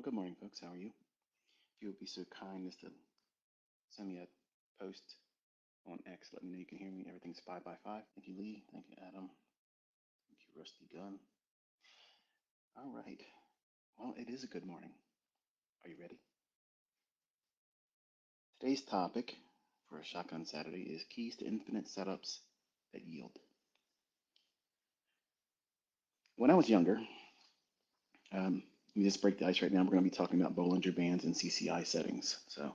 Well, good morning, folks. How are you? If you would be so kind as to send me a post on X, let me know you can hear me. Everything's 5 by 5. Thank you, Lee. Thank you, Adam. Thank you, Rusty Gun. All right. Well, it is a good morning. Are you ready? Today's topic for a Shotgun Saturday is keys to infinite setups that yield. When I was younger, let me just break the ice right now. We're going to be talking about Bollinger Bands and CCI settings. So,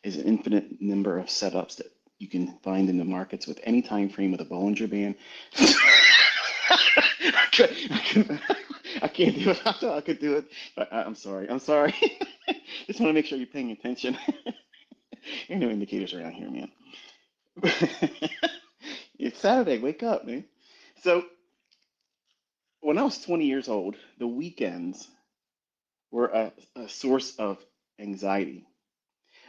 is an infinite number of setups that you can find in the markets with any time frame with a Bollinger Band. I can't do it. I thought I could do it, but I'm sorry. I'm sorry. Just want to make sure you're paying attention. There are no indicators around here, man. It's Saturday. Wake up, man. So, when I was 20 years old, the weekends were a source of anxiety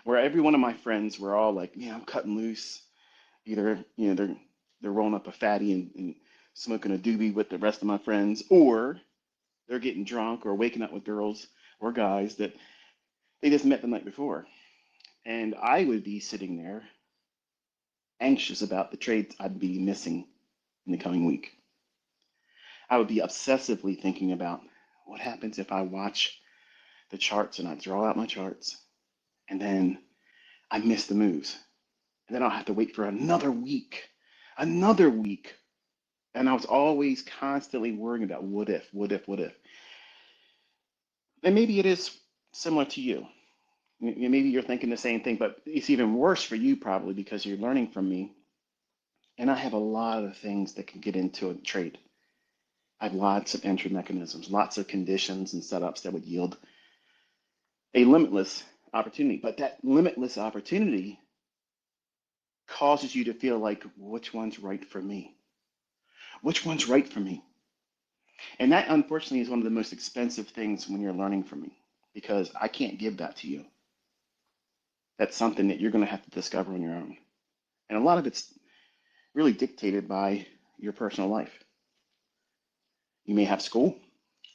where every one of my friends were all like, "Yeah, I'm cutting loose." Either they're rolling up a fatty and smoking a doobie with the rest of my friends, or they're getting drunk or waking up with girls or guys that they just met the night before. And I would be sitting there anxious about the trades I'd be missing in the coming week. I would be obsessively thinking about what happens if I watch the charts and I draw out my charts and then I miss the moves. And then I'll have to wait for another week. And I was always constantly worrying about what if, what if, what if. And maybe it is similar to you. Maybe you're thinking the same thing, but it's even worse for you probably because you're learning from me. And I have a lot of things that can get into a trade. I have lots of entry mechanisms, lots of conditions and setups that would yield a limitless opportunity. But that limitless opportunity causes you to feel like, which one's right for me? Which one's right for me? And that, unfortunately, is one of the most expensive things when you're learning from me because I can't give that to you. That's something that you're going to have to discover on your own. And a lot of it's really dictated by your personal life. You may have school,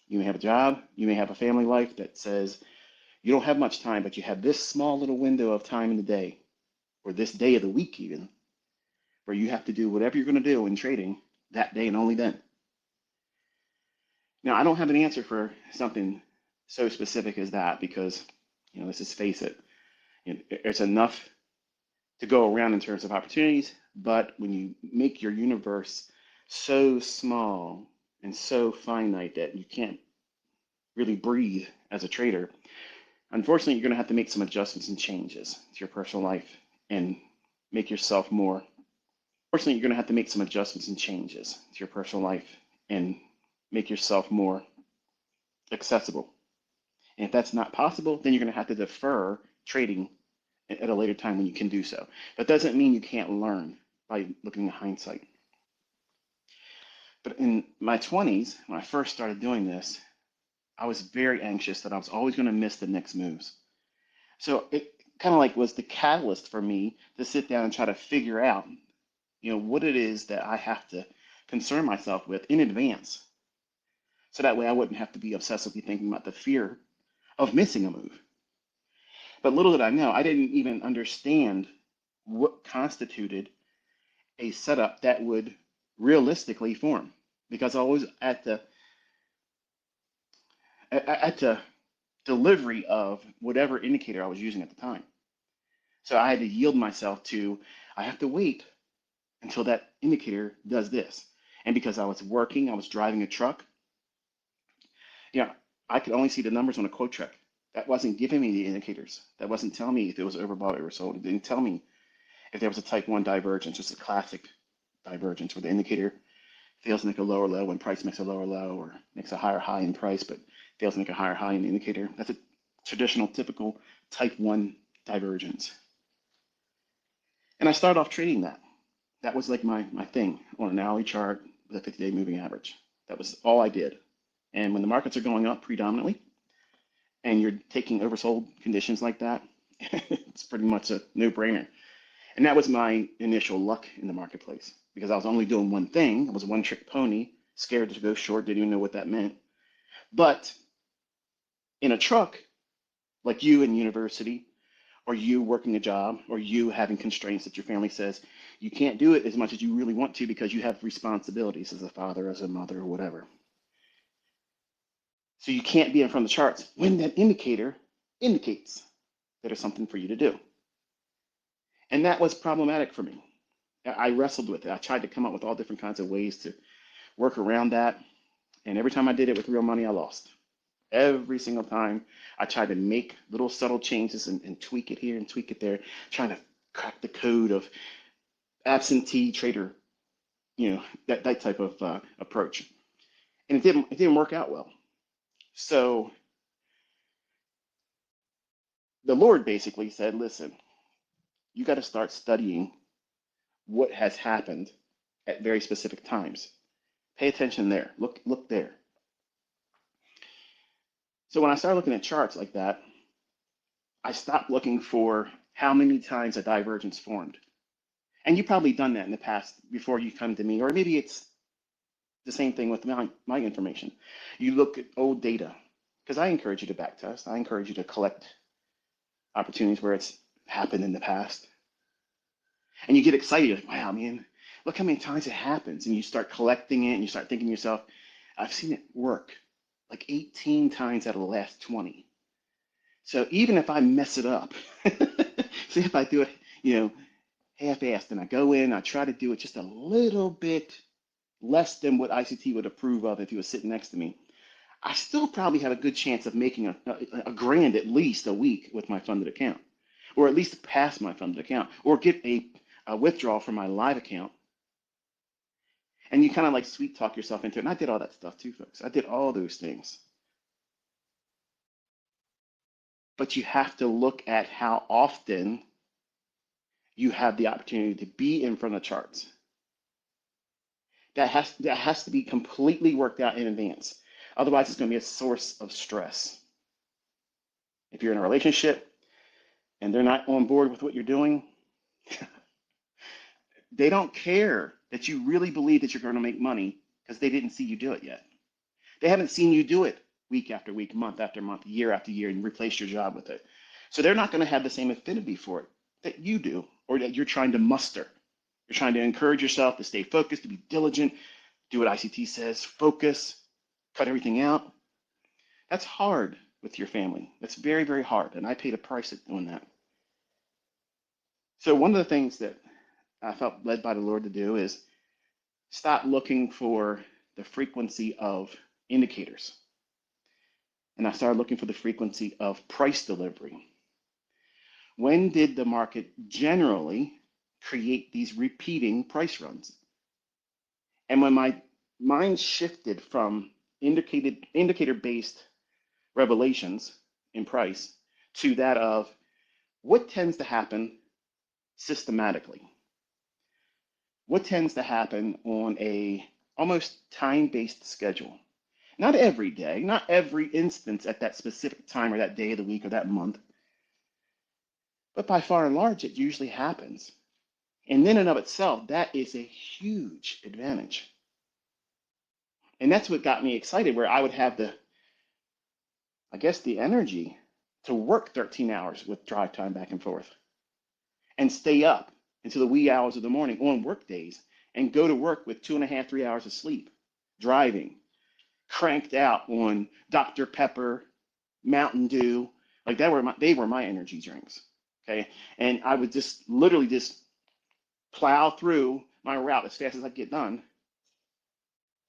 you may have a job, you may have a family life that says you don't have much time, but you have this small little window of time in the day, or this day of the week even, where you have to do whatever you're going to do in trading that day and only then. Now, I don't have an answer for something so specific as that because, let's just face it, it's enough to go around in terms of opportunities, but when you make your universe so small and so finite that you can't really breathe as a trader, unfortunately, you're going to have to make some adjustments and changes to your personal life and make yourself more. Unfortunately, you're going to have to make some adjustments and changes to your personal life and make yourself more accessible. And if that's not possible, then you're going to have to defer trading at a later time when you can do so. That doesn't mean you can't learn by looking at hindsight. But in my 20s, when I first started doing this, I was very anxious that I was always going to miss the next moves. So it kind of like was the catalyst for me to sit down and try to figure out, what it is that I have to concern myself with in advance. So that way I wouldn't have to be obsessively thinking about the fear of missing a move. But little did I know, I didn't even understand what constituted a setup that would realistically form because I was at the delivery of whatever indicator I was using at the time. So I had to yield myself to, I have to wait until that indicator does this. And because I was working, I was driving a truck, I could only see the numbers on a quote track. That wasn't giving me the indicators. That wasn't telling me if it was overbought or oversold. It didn't tell me if there was a type 1 divergence, just a classic divergence where the indicator fails to make a lower low when price makes a lower low or makes a higher high in price, but fails to make a higher high in the indicator. That's a traditional, typical type 1 divergence. And I started off trading that. That was like my thing on an hourly chart with a 50-day moving average. That was all I did. And when the markets are going up predominantly, and you're taking oversold conditions like that, it's pretty much a no-brainer. And that was my initial luck in the marketplace because I was only doing one thing. I was a one-trick pony, scared to go short, didn't even know what that meant. But in a truck, like you in university, or you working a job, or you having constraints that your family says you can't do it as much as you really want to because you have responsibilities as a father, as a mother, or whatever. So you can't be in front of the charts when that indicator indicates that there's something for you to do. And that was problematic for me. I wrestled with it. I tried to come up with all different kinds of ways to work around that. And every time I did it with real money, I lost. Every single time I tried to make little subtle changes and tweak it here and tweak it there, trying to crack the code of absentee trader, that type of approach. And it didn't work out well. So the Lord basically said, listen, you got to start studying what has happened at very specific times. Pay attention there. Look there. So when I started looking at charts like that, I stopped looking for how many times a divergence formed. And you've probably done that in the past before you come to me, or maybe it's the same thing with my information. You look at old data, because I encourage you to back test. I encourage you to collect opportunities where it's happened in the past. And you get excited, like, wow, man, look how many times it happens. And you start collecting it and you start thinking to yourself, I've seen it work like 18 times out of the last 20. So even if I mess it up, see if I do it, half-assed, and I go in, I try to do it just a little bit less than what ICT would approve of if he was sitting next to me, I still probably have a good chance of making a grand at least a week with my funded account, or at least pass my funded account, or get a withdrawal from my live account. And you kind of like sweet talk yourself into it. And I did all that stuff too, folks. I did all those things. But you have to look at how often you have the opportunity to be in front of charts. That has to be completely worked out in advance. Otherwise, it's going to be a source of stress. If you're in a relationship and they're not on board with what you're doing, they don't care that you really believe that you're going to make money because they didn't see you do it yet. They haven't seen you do it week after week, month after month, year after year, and replace your job with it. So they're not going to have the same affinity for it that you do, or that you're trying to muster. You're trying to encourage yourself to stay focused, to be diligent, do what ICT says, focus, cut everything out. That's hard with your family. That's very, very hard. And I paid a price at doing that. So one of the things that I felt led by the Lord to do is stop looking for the frequency of indicators. And I started looking for the frequency of price delivery. When did the market generally create these repeating price runs? And when my mind shifted from indicator-based revelations in price to that of what tends to happen systematically, what tends to happen on a almost time-based schedule. Not every day, not every instance at that specific time or that day of the week or that month, but by far and large, it usually happens. And in and of itself, that is a huge advantage. And that's what got me excited, where I would have the energy to work 13 hours with drive time back and forth and stay up until the wee hours of the morning on work days and go to work with 2.5, 3 hours of sleep, driving, cranked out on Dr. Pepper, Mountain Dew, like they were my energy drinks. Okay. And I would just literally just plow through my route as fast as I get done.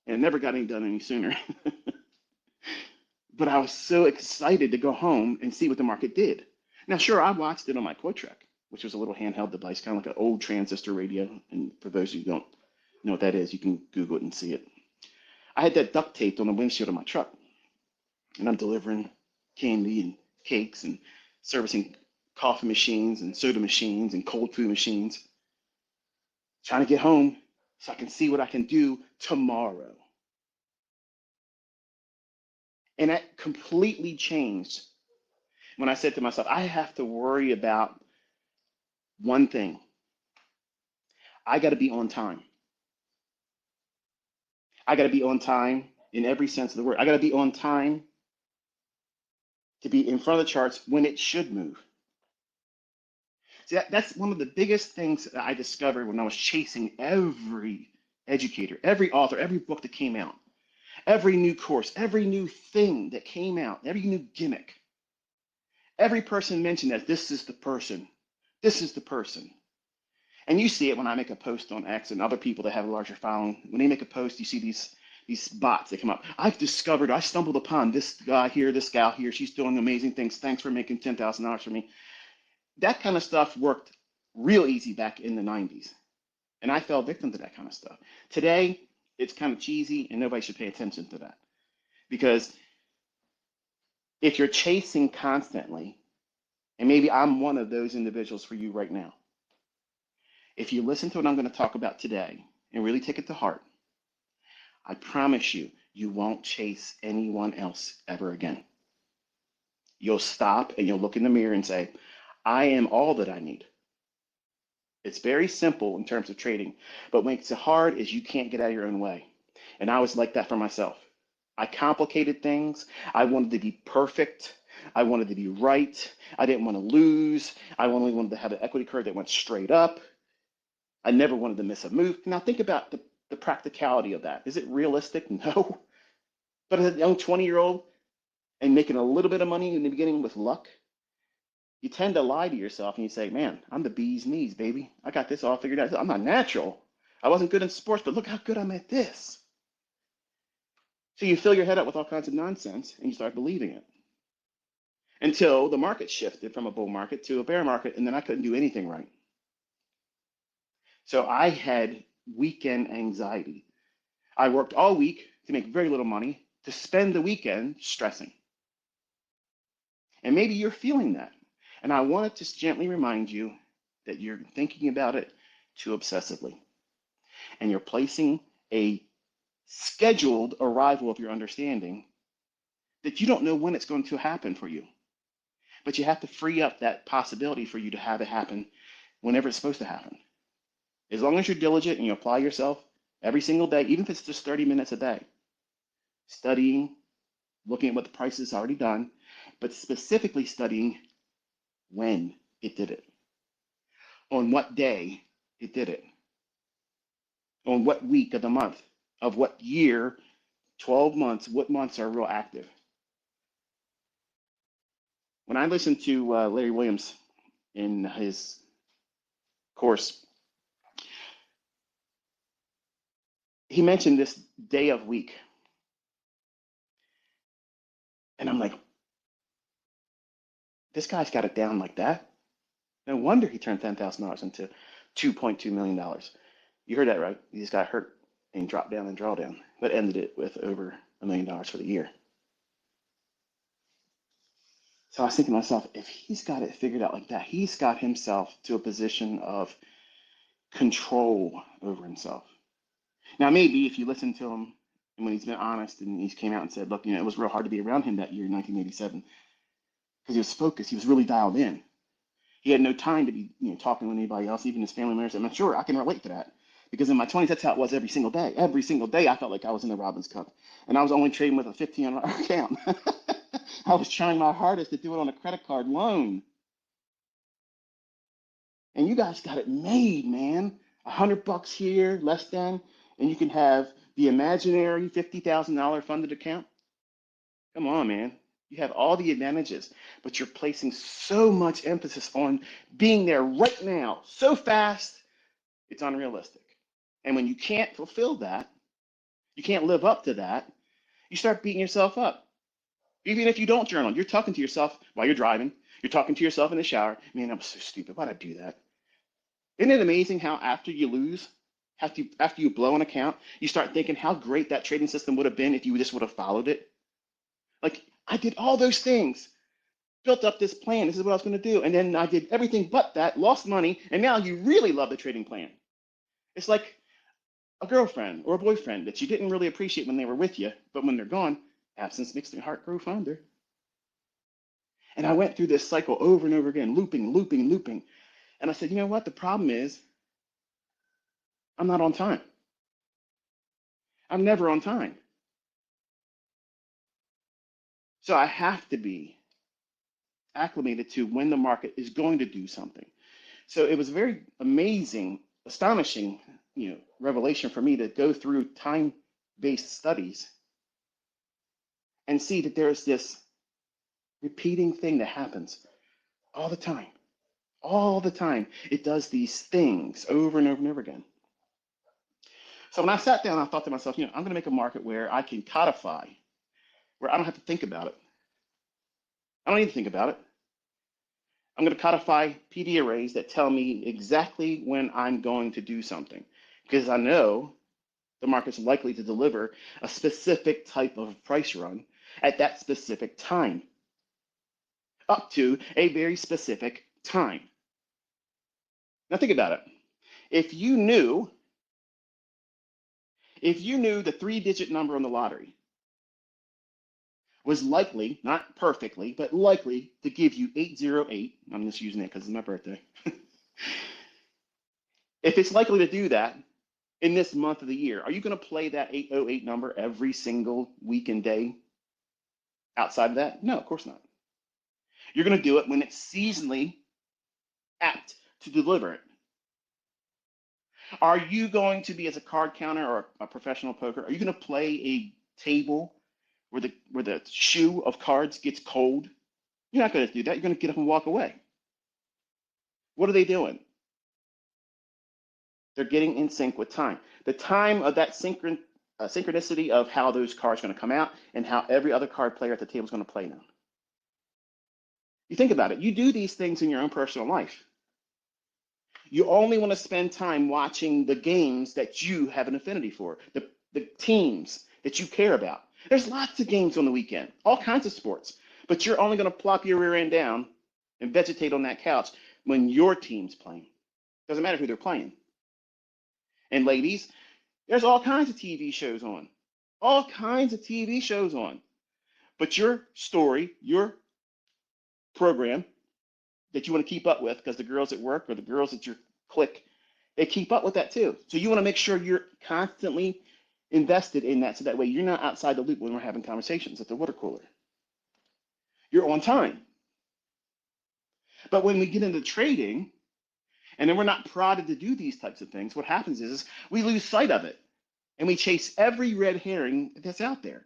And it never got any sooner. But I was so excited to go home and see what the market did. Now, sure, I watched it on my Quotrek, which was a little handheld device, kind of like an old transistor radio. And for those of you who don't know what that is, you can Google it and see it. I had that duct taped on the windshield of my truck. And I'm delivering candy and cakes and servicing coffee machines and soda machines and cold food machines, trying to get home so I can see what I can do tomorrow. And that completely changed when I said to myself, I have to worry about one thing. I got to be on time. I got to be on time in every sense of the word. I got to be on time to be in front of the charts when it should move. See, that's one of the biggest things that I discovered when I was chasing every educator, every author, every book that came out, every new course, every new thing that came out, every new gimmick. Every person mentioned that this is the person. This is the person. And you see it when I make a post on X and other people that have a larger following. When they make a post, you see these bots that come up. I stumbled upon this guy here, this gal here. She's doing amazing things. Thanks for making $10,000 for me. That kind of stuff worked real easy back in the 90s. And I fell victim to that kind of stuff. Today, it's kind of cheesy and nobody should pay attention to that. Because if you're chasing constantly, and maybe I'm one of those individuals for you right now, if you listen to what I'm going to talk about today and really take it to heart, I promise you, you won't chase anyone else ever again. You'll stop and you'll look in the mirror and say, I am all that I need. It's very simple in terms of trading, but what makes it hard is you can't get out of your own way. And I was like that for myself. I complicated things. I wanted to be perfect. I wanted to be right. I didn't want to lose. I only wanted to have an equity curve that went straight up. I never wanted to miss a move. Now think about the practicality of that. Is it realistic? No. But as a young 20-year-old and making a little bit of money in the beginning with luck, you tend to lie to yourself and you say, man, I'm the bee's knees, baby. I got this all figured out. I'm not natural. I wasn't good in sports, but look how good I'm at this. So you fill your head up with all kinds of nonsense and you start believing it. Until the market shifted from a bull market to a bear market, and then I couldn't do anything right. So I had weekend anxiety. I worked all week to make very little money, to spend the weekend stressing. And maybe you're feeling that. And I want to just gently remind you that you're thinking about it too obsessively. And you're placing a scheduled arrival of your understanding that you don't know when it's going to happen for you. But you have to free up that possibility for you to have it happen whenever it's supposed to happen. As long as you're diligent and you apply yourself every single day, even if it's just 30 minutes a day, studying, looking at what the price has already done, but specifically studying when it did it, on what day it did it, on what week of the month, of what year, 12 months, what months are real active. When I listened to Larry Williams in his course, he mentioned this day of week. And I'm like, this guy's got it down like that. No wonder he turned $10,000 into $2.2 million. You heard that right. He just got hurt and dropped down and drawdown, but ended it with over $1 million for the year. So I was thinking to myself, if he's got it figured out like that, he's got himself to a position of control over himself. Now, maybe if you listen to him and when he's been honest and he's came out and said, look, it was real hard to be around him that year in 1987 because he was focused. He was really dialed in. He had no time to be talking with anybody else, even his family members. I'm sure I can relate to that because in my 20s, that's how it was every single day. Every single day, I felt like I was in the Robbins Cup. And I was only trading with a $1,500 account. I was trying my hardest to do it on a credit card loan. And you guys got it made, man. $100 here, less than, and you can have the imaginary $50,000 funded account. Come on, man. You have all the advantages, but you're placing so much emphasis on being there right now, so fast, it's unrealistic. And when you can't fulfill that, you can't live up to that, you start beating yourself up. Even if you don't journal, you're talking to yourself while you're driving, you're talking to yourself in the shower. Man, I'm so stupid. Why'd I do that? Isn't it amazing how after you lose, after you blow an account, you start thinking how great that trading system would have been if you just would have followed it? Like, I did all those things, built up this plan. This is what I was going to do. And then I did everything but that, lost money. And now you really love the trading plan. It's like a girlfriend or a boyfriend that you didn't really appreciate when they were with you. But when they're gone, absence makes the heart grow fonder. And I went through this cycle over and over again, looping, looping, looping. And I said, you know what? The problem is I'm not on time. I'm never on time. So I have to be acclimated to when the market is going to do something. So it was very amazing, astonishing, revelation for me to go through time-based studies and see that there's this repeating thing that happens all the time. All the time. It does these things over and over and over again. So when I sat down, I thought to myself, I'm going to make a market where I can codify, where I don't have to think about it. I don't need to think about it. I'm going to codify PD arrays that tell me exactly when I'm going to do something, because I know the market's likely to deliver a specific type of price run at that specific time, up to a very specific time. Now think about it. If you knew the 3-digit number on the lottery was likely, not perfectly, but likely to give you 808, I'm just using it because it's my birthday. If it's likely to do that in this month of the year, are you going to play that 808 number every single week and day outside of that? No, of course not. You're going to do it when it's seasonally apt to deliver it. Are you going to be, as a card counter or a professional poker, are you going to play a table where the shoe of cards gets cold? You're not going to do that. You're going to get up and walk away. What are they doing? They're getting in sync with time. The time of that synchronicity of how those cards are going to come out and how every other card player at the table is going to play now. You think about it. You do these things in your own personal life. You only want to spend time watching the games that you have an affinity for, the teams that you care about. There's lots of games on the weekend, all kinds of sports, but you're only going to plop your rear end down and vegetate on that couch when your team's playing. Doesn't matter who they're playing. And ladies, there's all kinds of TV shows on, but your story, your program that you want to keep up with, because the girls at work or the girls at your clique, they keep up with that too. So you want to make sure you're constantly invested in that, so that way you're not outside the loop when we're having conversations at the water cooler. You're on time. But when we get into trading, and then we're not prodded to do these types of things, what happens is we lose sight of it, and we chase every red herring that's out there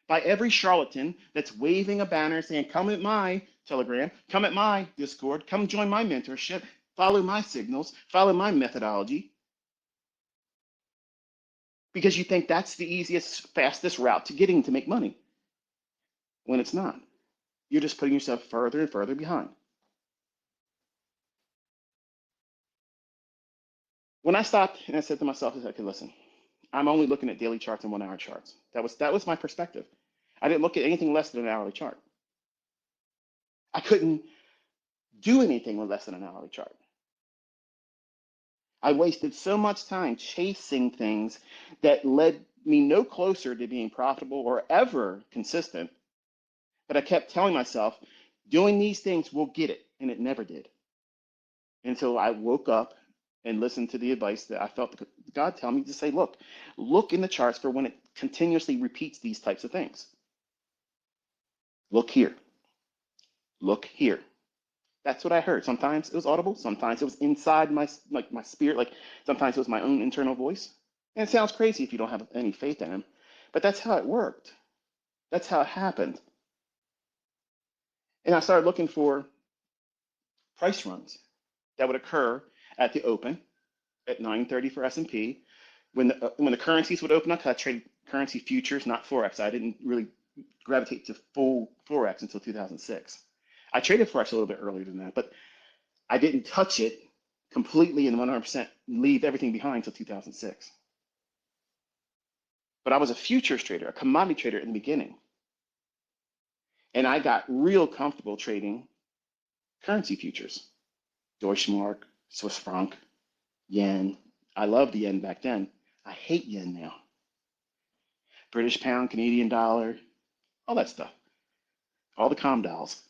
by every charlatan that's waving a banner saying, come at my Telegram, come at my Discord, come join my mentorship, follow my signals, follow my methodology. Because you think that's the easiest, fastest route to getting to make money, when it's not. You're just putting yourself further and further behind. When I stopped and I said to myself, okay, listen, I'm only looking at daily charts and 1-hour charts. That was my perspective. I didn't look at anything less than an hourly chart. I couldn't do anything with less than an hourly chart. I wasted so much time chasing things that led me no closer to being profitable or ever consistent, but I kept telling myself, doing these things will get it, and it never did. Until I woke up and listened to the advice that I felt God tell me to say, look in the charts for when it continuously repeats these types of things. Look here. Look here. That's what I heard. Sometimes it was audible. Sometimes it was inside my spirit. Like sometimes it was my own internal voice. And it sounds crazy if you don't have any faith in him, but that's how it worked. That's how it happened. And I started looking for price runs that would occur at the open at 9:30 for S&P. When the currencies would open up, I traded currency futures, not Forex. I didn't really gravitate to full Forex until 2006. I traded Forex a little bit earlier than that, but I didn't touch it completely and 100% leave everything behind until 2006. But I was a futures trader, a commodity trader in the beginning. And I got real comfortable trading currency futures. Deutschmark, Swiss franc, yen. I loved the yen back then. I hate yen now. British pound, Canadian dollar, all that stuff. All the com dolls.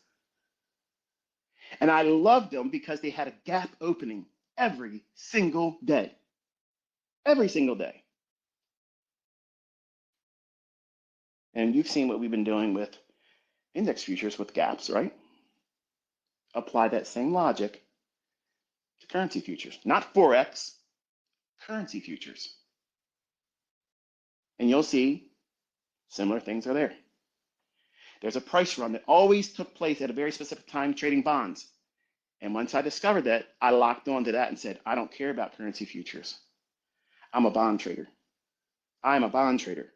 And I loved them because they had a gap opening every single day. Every single day. And you've seen what we've been doing with index futures with gaps, right? apply that same logic to currency futures, not Forex, currency futures. And you'll see similar things are there. There's a price run that always took place at a very specific time trading bonds. And once I discovered that, I locked onto that and said, I don't care about currency futures. I'm a bond trader. I'm a bond trader.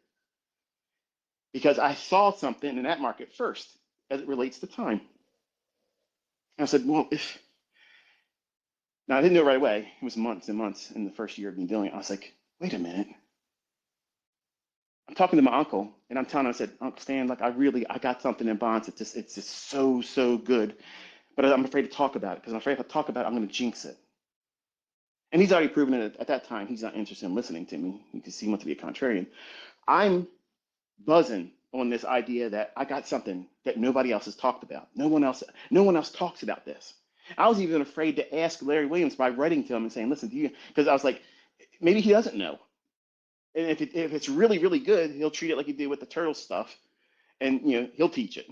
Because I saw something in that market first as it relates to time. And I said, well, now I didn't know it right away. It was months and months in the first year of me doing it. I was like, wait a minute. I'm talking to my uncle and I'm telling him, I said, Uncle Stan, like I got something in bonds. It's just so good. But I'm afraid to talk about it because I'm afraid if I talk about it, I'm going to jinx it. And he's already proven it at that time. He's not interested in listening to me because he wants to be a contrarian. I'm buzzing on this idea that I got something that nobody else has talked about. No one else talks about this. I was even afraid to ask Larry Williams by writing to him and saying, listen, do you, because I was like, maybe he doesn't know. And if it's really, really good, he'll treat it like he did with the turtle stuff and, he'll teach it.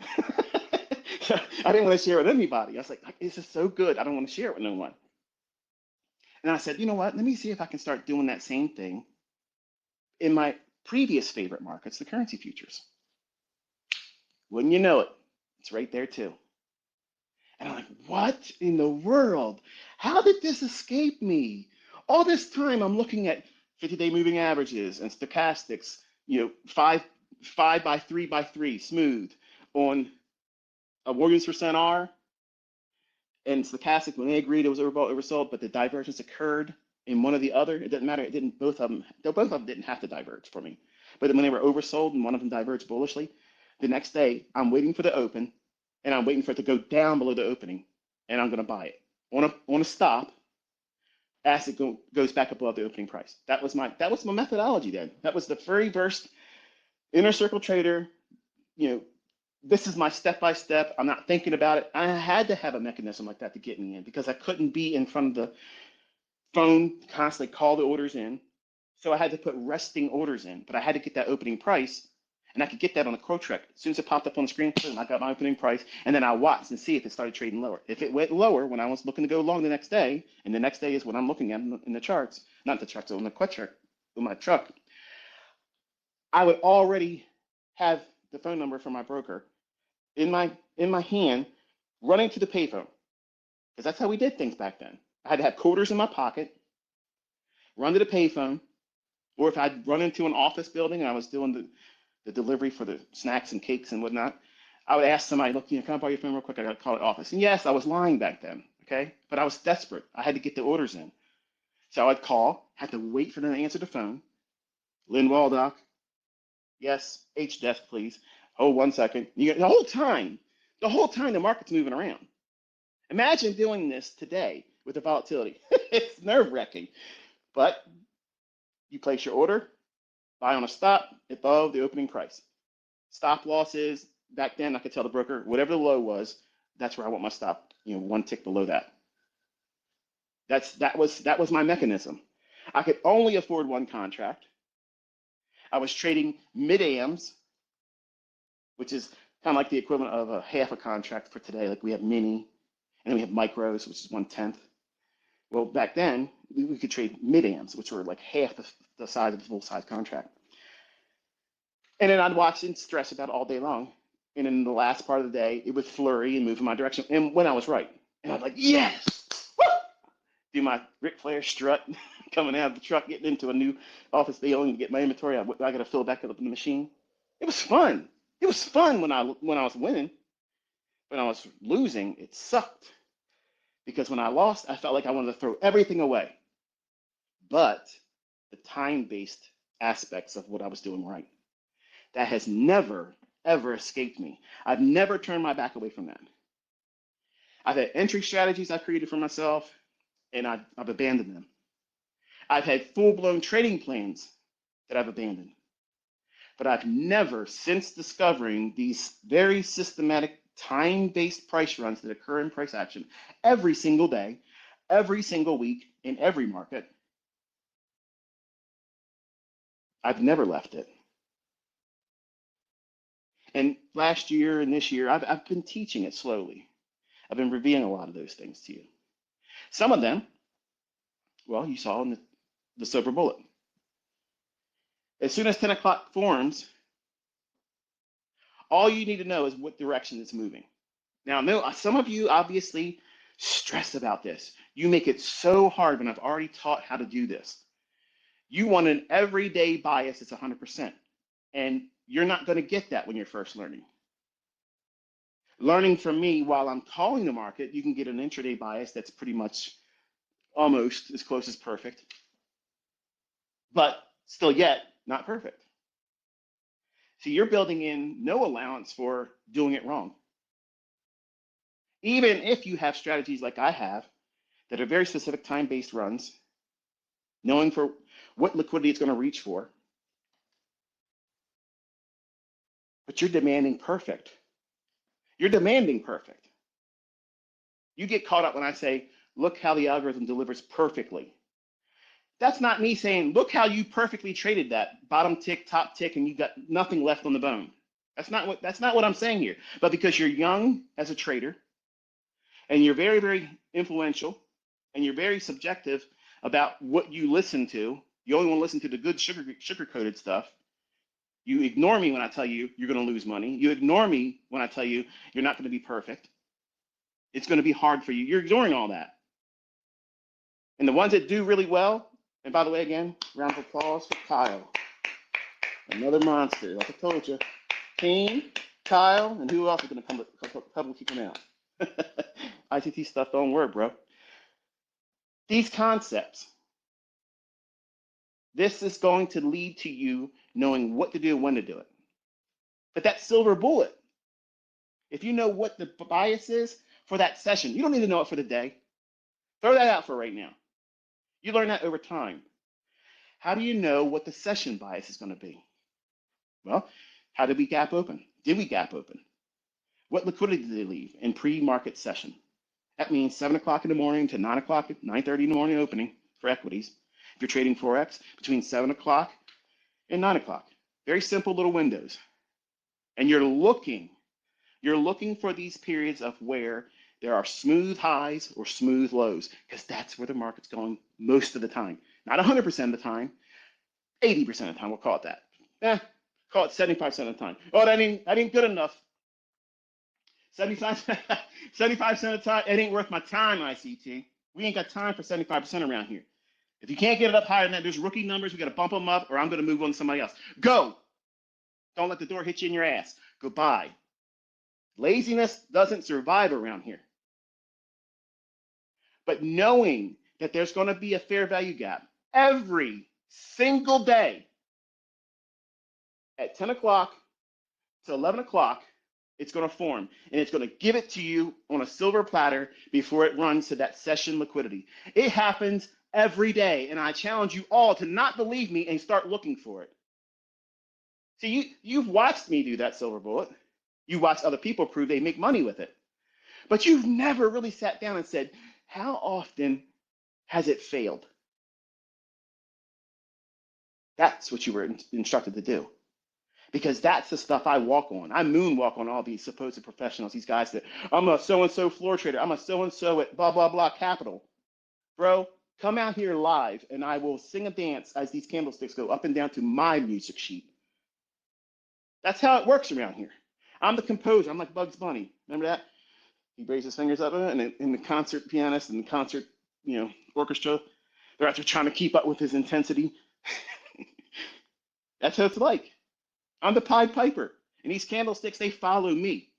I didn't want to share it with anybody. I was like, this is so good. I don't want to share it with no one. And I said, you know what? Let me see if I can start doing that same thing in my previous favorite markets, the currency futures. Wouldn't you know it? It's right there too. And I'm like, what in the world? How did this escape me? All this time I'm looking at 50-day moving averages and stochastics, 5 by 3 by 3 smooth on a Williams percent R and stochastic when they agreed it was overbought, oversold, but the divergence occurred in one or the other. It doesn't matter. It didn't. Both of them didn't have to diverge for me. But when they were oversold and one of them diverged bullishly, the next day I'm waiting for the open and I'm waiting for it to go down below the opening and I'm going to buy it on a stop as it goes back above the opening price. That was my methodology then. That was the very first inner circle trader. This is my step by step. I'm not thinking about it. I had to have a mechanism like that to get me in because I couldn't be in front of the phone constantly call the orders in. So I had to put resting orders in, but I had to get that opening price. And I could get that on the Quotrek. As soon as it popped up on the screen, I got my opening price, and then I watched and see if it started trading lower. If it went lower when I was looking to go long the next day, and the next day is what I'm looking at in the charts, not the charts, on the Quotrek, with my truck, I would already have the phone number from my broker in my hand, running to the payphone, because that's how we did things back then. I had to have quarters in my pocket, run to the payphone, or if I'd run into an office building and I was doing the delivery for the snacks and cakes and whatnot, I would ask somebody, look, can I borrow your phone real quick? I got to call the office. And yes, I was lying back then, okay? But I was desperate. I had to get the orders in. So I'd call, had to wait for them to answer the phone. Lynn Waldock, yes, H desk, please. Hold 1 second. You get the whole time the market's moving around. Imagine doing this today with the volatility. It's nerve-wracking. But you place your order, buy on a stop above the opening price. Stop losses, back then I could tell the broker, whatever the low was, that's where I want my stop, one tick below that. That was my mechanism. I could only afford one contract. I was trading mid-AMs, which is kind of like the equivalent of a half a contract for today. Like we have mini, and then we have micros, which is 1/10. Well, back then, we could trade mid-AMs, which were like half the size of the full-size contract. And then I'd watch and stress about it all day long. And in the last part of the day, it would flurry and move in my direction. And when I was right, and I'd like, yes! Woo! Do my Ric Flair strut, coming out of the truck, getting into a new office building to get my inventory. I got to fill back up in the machine. It was fun. It was fun when I was winning. When I was losing, it sucked. Because when I lost, I felt like I wanted to throw everything away. But the time-based aspects of what I was doing right, that has never, ever escaped me. I've never turned my back away from that. I've had entry strategies I've created for myself, and I've abandoned them. I've had full-blown trading plans that I've abandoned. But I've never, since discovering these very systematic time-based price runs that occur in price action every single day, every single week, in every market, I've never left it. And last year and this year, I've been teaching it slowly. I've been revealing a lot of those things to you. Some of them, well, you saw in the silver bullet. As soon as 10 o'clock forms, all you need to know is what direction it's moving. Now, some of you obviously stress about this. You make it so hard when I've already taught how to do this. You want an everyday bias that's 100%. And you're not going to get that when you're first learning. Learning from me while I'm calling the market, you can get an intraday bias that's pretty much almost as close as perfect, but still yet not perfect. So you're building in no allowance for doing it wrong. Even if you have strategies like I have that are very specific time-based runs, knowing for what liquidity it's going to reach for, but you're demanding perfect. You're demanding perfect. You get caught up when I say, look how the algorithm delivers perfectly. That's not me saying, look how you perfectly traded that bottom tick, top tick, and you got nothing left on the bone. That's not what I'm saying here. But because you're young as a trader, and you're very, very influential, and you're very subjective about what you listen to, you only want to listen to the good sugar-coated stuff. You ignore me when I tell you you're going to lose money. You ignore me when I tell you you're not going to be perfect. It's going to be hard for you. You're ignoring all that. And the ones that do really well, and by the way, again, round of applause for Kyle. Another monster, like I told you. Kane, Kyle, and who else is going to publicly come out? ICT stuff don't work, bro. These concepts, this is going to lead to you knowing what to do and when to do it. But that silver bullet, if you know what the bias is for that session, you don't need to know it for the day. Throw that out for right now. You learn that over time. How do you know what the session bias is going to be? Well, how did we gap open? Did we gap open? What liquidity did they leave in pre-market session? That means 7 o'clock in the morning to 9 o'clock, 9:30 in the morning opening for equities. If you're trading Forex, between 7 o'clock and 9 o'clock. Very simple little windows. And you're looking for these periods of where there are smooth highs or smooth lows, because that's where the market's going most of the time. Not 100% of the time, 80% of the time, we'll call it that. Call it 75% of the time. Oh, that ain't good enough. 75% of the time, it ain't worth my time, ICT. We ain't got time for 75% around here. If you can't get it up higher than that, there's rookie numbers, we got to bump them up, or I'm going to move on to somebody else. Go. Don't let the door hit you in your ass. Goodbye. Laziness doesn't survive around here. But knowing that there's going to be a fair value gap every single day at 10 o'clock to 11 o'clock, it's going to form, and it's going to give it to you on a silver platter before it runs to that session liquidity. It happens every day, and I challenge you all to not believe me and start looking for it. See, you've watched me do that silver bullet. You watch other people prove they make money with it. But you've never really sat down and said, how often has it failed? That's what you were instructed to do. Because that's the stuff I walk on. I moonwalk on all these supposed professionals, these guys that, I'm a so-and-so floor trader, I'm a so-and-so at blah, blah, blah capital. Bro, come out here live and I will sing a dance as these candlesticks go up and down to my music sheet. That's how it works around here. I'm the composer. I'm like Bugs Bunny. Remember that? He raises his fingers up, and the concert pianist and the concert, orchestra, they're out there trying to keep up with his intensity. That's what it's like. I'm the Pied Piper, and these candlesticks, they follow me.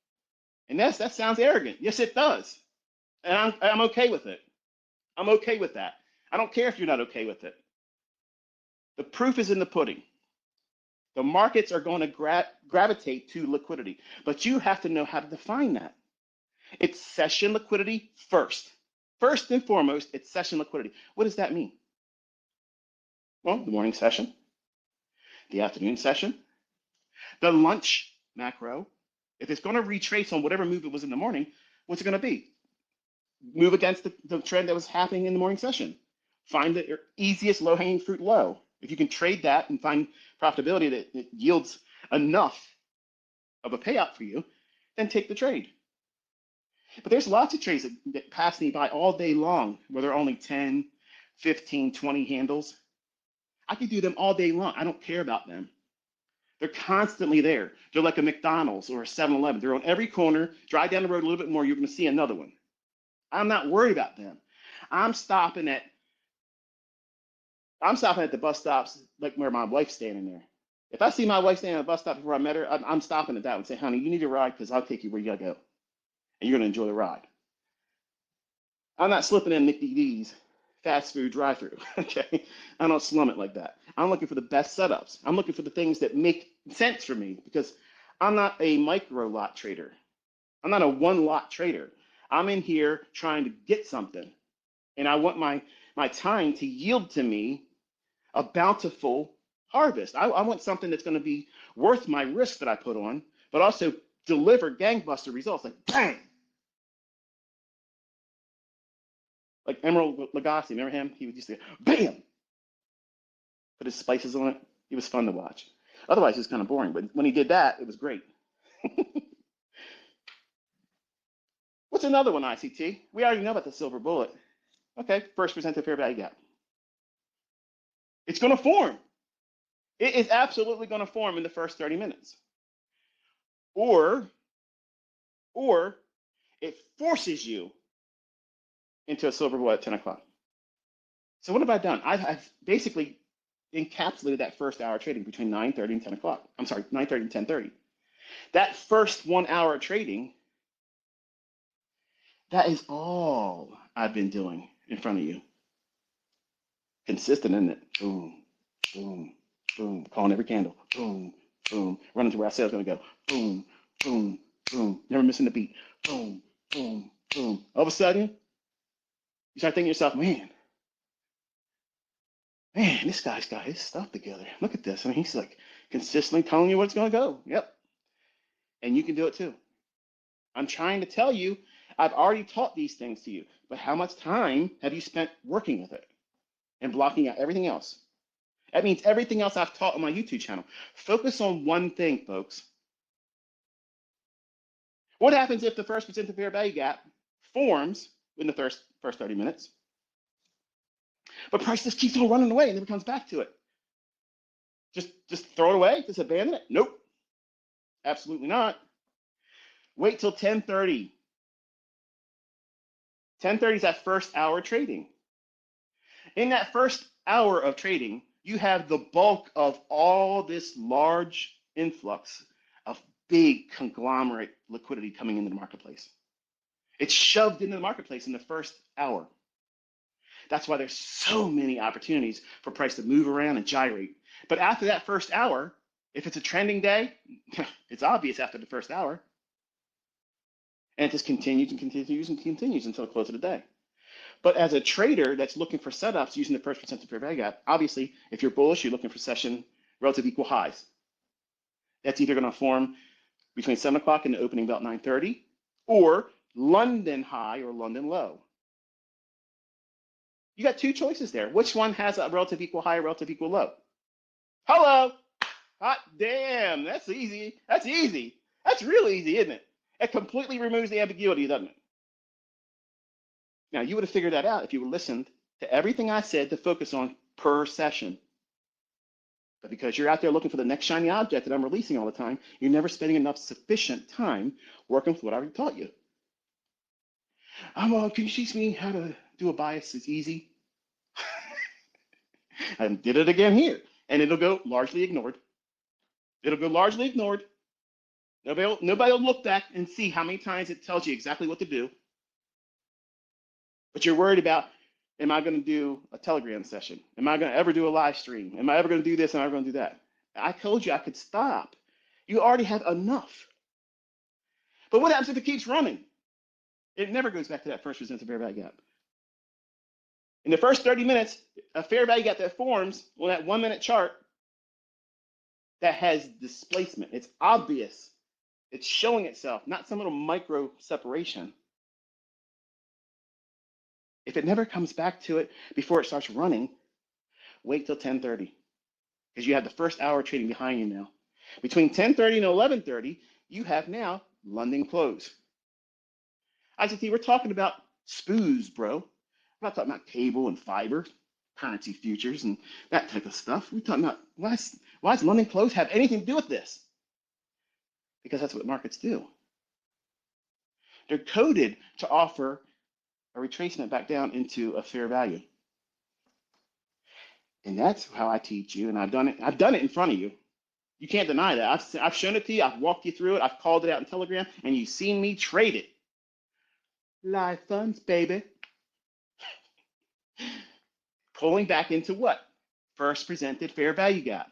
And that sounds arrogant. Yes, it does. And I'm okay with it. I'm okay with that. I don't care if you're not okay with it. The proof is in the pudding. The markets are going to gravitate to liquidity, but you have to know how to define that. It's session liquidity first. First and foremost, it's session liquidity. What does that mean? Well, the morning session, the afternoon session, the lunch macro. If it's going to retrace on whatever move it was in the morning, what's it going to be? Move against the trend that was happening in the morning session. Find the easiest low-hanging fruit low. If you can trade that and find profitability that yields enough of a payout for you, then take the trade. But there's lots of trades that pass me by all day long, where they're only 10, 15, 20 handles. I could do them all day long. I don't care about them. They're constantly there. They're like a McDonald's or a 7-Eleven. They're on every corner. Drive down the road a little bit more, you're going to see another one. I'm not worried about them. I'm stopping at the bus stops like where my wife's standing there. If I see my wife standing at a bus stop before I met her, I'm stopping at that one and say, honey, you need a ride because I'll take you where you gotta go. And you're gonna enjoy the ride. I'm not slipping in Mickey D's fast food drive-through. Okay. I don't slum it like that. I'm looking for the best setups. I'm looking for the things that make sense for me because I'm not a micro lot trader. I'm not a one lot trader. I'm in here trying to get something. And I want my time to yield to me a bountiful harvest. I want something that's going to be worth my risk that I put on, but also deliver gangbuster results. Like, bang! Like Emerald Lagasse, remember him? He would just say, bam! Put his spices on it. He was fun to watch. Otherwise, it was kind of boring, but when he did that, it was great. What's another one, ICT? We already know about the silver bullet. Okay, first presented fair value gap. It's going to form. It is absolutely going to form in the first 30 minutes. Or it forces you into a silver bullet at 10 o'clock. So what have I done? I've basically encapsulated that first hour of trading between 9:30 and 10 o'clock. I'm sorry, 9:30 and 10:30. That first 1 hour of trading, that is all I've been doing in front of you. Consistent, isn't it? Boom, boom, boom. Calling every candle. Boom, boom. Running to where I said I was going to go. Boom, boom, boom. Never missing the beat. Boom, boom, boom. All of a sudden, you start thinking to yourself, man, this guy's got his stuff together. Look at this. I mean, he's like consistently telling you where it's going to go. Yep. And you can do it too. I'm trying to tell you, I've already taught these things to you, but how much time have you spent working with it and blocking out everything else? That means everything else I've taught on my YouTube channel. Focus on one thing, folks. What happens if the first presented fair value gap forms in the first 30 minutes, but price just keeps on running away and never comes back to it? Just throw it away? Just abandon it? Nope. Absolutely not. Wait till 10:30. 10:30 is that first hour trading. In that first hour of trading, you have the bulk of all this large influx of big conglomerate liquidity coming into the marketplace. It's shoved into the marketplace in the first hour. That's why there's so many opportunities for price to move around and gyrate. But after that first hour, if it's a trending day, it's obvious after the first hour. And it just continues and continues and continues until the close of the day. But as a trader that's looking for setups using the first presented fair value gap, obviously, if you're bullish, you're looking for session relative equal highs. That's either going to form between 7 o'clock and the opening about 9:30, or London high or London low. You got two choices there. Which one has a relative equal high or relative equal low? Hello. Hot damn. That's easy. That's easy. That's real easy, isn't it? It completely removes the ambiguity, doesn't it? Now, you would have figured that out if you would listened to everything I said to focus on per session. But because you're out there looking for the next shiny object that I'm releasing all the time, you're never spending enough sufficient time working with what I already taught you. Can you teach me how to do a bias? It's easy. I did it again here. And it'll go largely ignored. It'll go largely ignored. Nobody will look back and see how many times it tells you exactly what to do. But you're worried about, am I going to do a Telegram session? Am I going to ever do a live stream? Am I ever going to do this? Am I ever going to do that? I told you I could stop. You already have enough. But what happens if it keeps running? It never goes back to that first presented fair value gap. In the first 30 minutes, a fair value gap that forms on that 1 minute chart that has displacement. It's obvious. It's showing itself, not some little micro separation. If it never comes back to it before it starts running, wait till 10:30, because you have the first hour of trading behind you now. Between 10:30 and 11:30, you have now London close. ICT, we're talking about SPOOs, bro. We're not talking about cable and fiber, currency futures, and that type of stuff. We're talking about why does London close have anything to do with this? Because that's what markets do. They're coded to offer a retracement back down into a fair value. And that's how I teach you, and I've done it. I've done it in front of you. You can't deny that. I've shown it to you. I've walked you through it. I've called it out in Telegram, and you've seen me trade it. Live funds, baby. Pulling back into what? First presented fair value gap.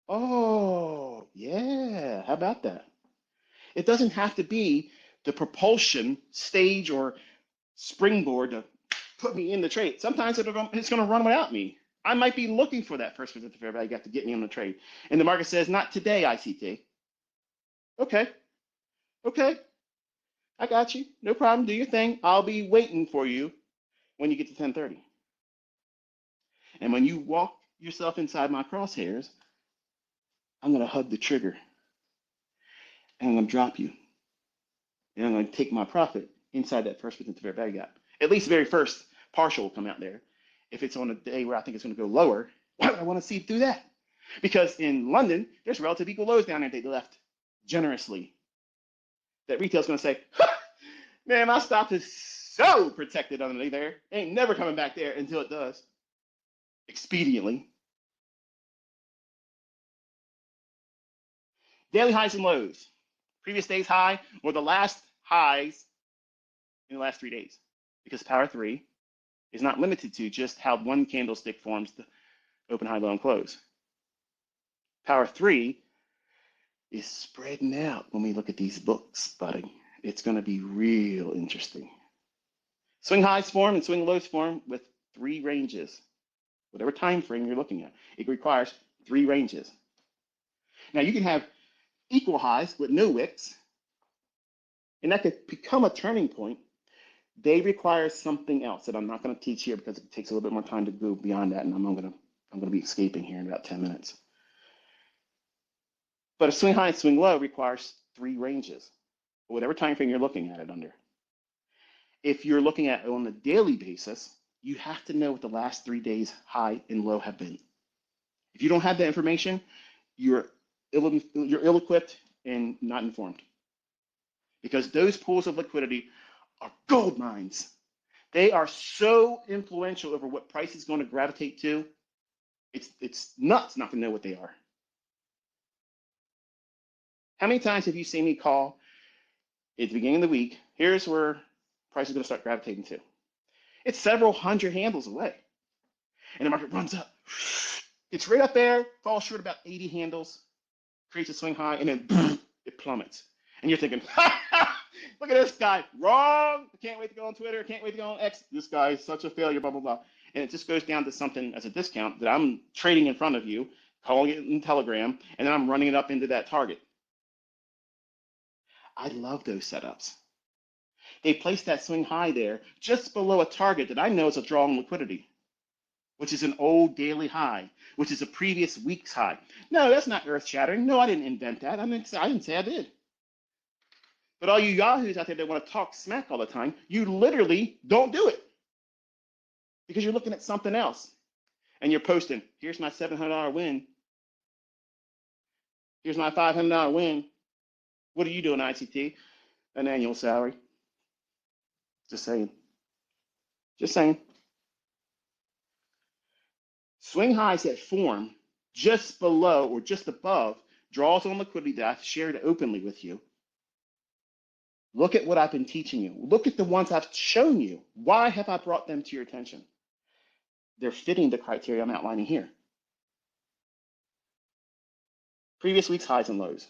Oh, yeah. How about that? It doesn't have to be the propulsion stage or springboard to put me in the trade. Sometimes it's going to run without me. I might be looking for that first presented fair value gap to get me on the trade. And the market says, not today, ICT. Okay. Okay. I got you. No problem. Do your thing. I'll be waiting for you when you get to 10:30. And when you walk yourself inside my crosshairs, I'm going to hug the trigger. And I'm going to drop you. And I'm going to take my profit inside that first presented fair value gap. At least the very first partial will come out there. If it's on a day where I think it's going to go lower, why would I want to see through that? Because in London, there's relative equal lows down there. They left generously. That retail's going to say, man, my stop is so protected underneath there. Ain't never coming back there until it does. Expediently. Daily highs and lows. Previous day's high or the last highs in the last 3 days. Because power 3 is not limited to just how one candlestick forms the open, high, low, and close. Power 3 is spreading out when we look at these books, buddy. It's going to be real interesting. Swing highs form and swing lows form with 3 ranges. Whatever time frame you're looking at, it requires 3 ranges. Now you can have equal highs with no wicks, and that could become a turning point. They require something else that I'm not going to teach here because it takes a little bit more time to go beyond that, and I'm going to be escaping here in about 10 minutes. But a swing high and swing low requires 3 ranges, whatever time frame you're looking at it under. If you're looking at it on a daily basis, you have to know what the last 3 days high and low have been. If you don't have that information, you're ill-equipped and not informed. Because those pools of liquidity are gold mines. They are so influential over what price is going to gravitate to. It's nuts not to know what they are. How many times have you seen me call at the beginning of the week, here's where price is going to start gravitating to? It's several hundred handles away. And the market runs up. It's right up there, falls short about 80 handles, creates a swing high, and then it plummets. And you're thinking, look at this guy, wrong. I can't wait to go on Twitter. I can't wait to go on X. This guy is such a failure, blah, blah, blah. And it just goes down to something as a discount that I'm trading in front of you, calling it in Telegram, and then I'm running it up into that target. I love those setups. They place that swing high there just below a target that I know is a draw on liquidity, which is an old daily high, which is a previous week's high. No, that's not earth-shattering. No, I didn't invent that. I didn't say I did. But all you yahoos out there that want to talk smack all the time, you literally don't do it because you're looking at something else. And you're posting, here's my $700 win. Here's my $500 win. What are you doing, ICT? An annual salary. Just saying. Just saying. Swing highs that form just below or just above draws on liquidity that I've shared openly with you. Look at what I've been teaching you. Look at the ones I've shown you. Why have I brought them to your attention? They're fitting the criteria I'm outlining here. Previous week's highs and lows.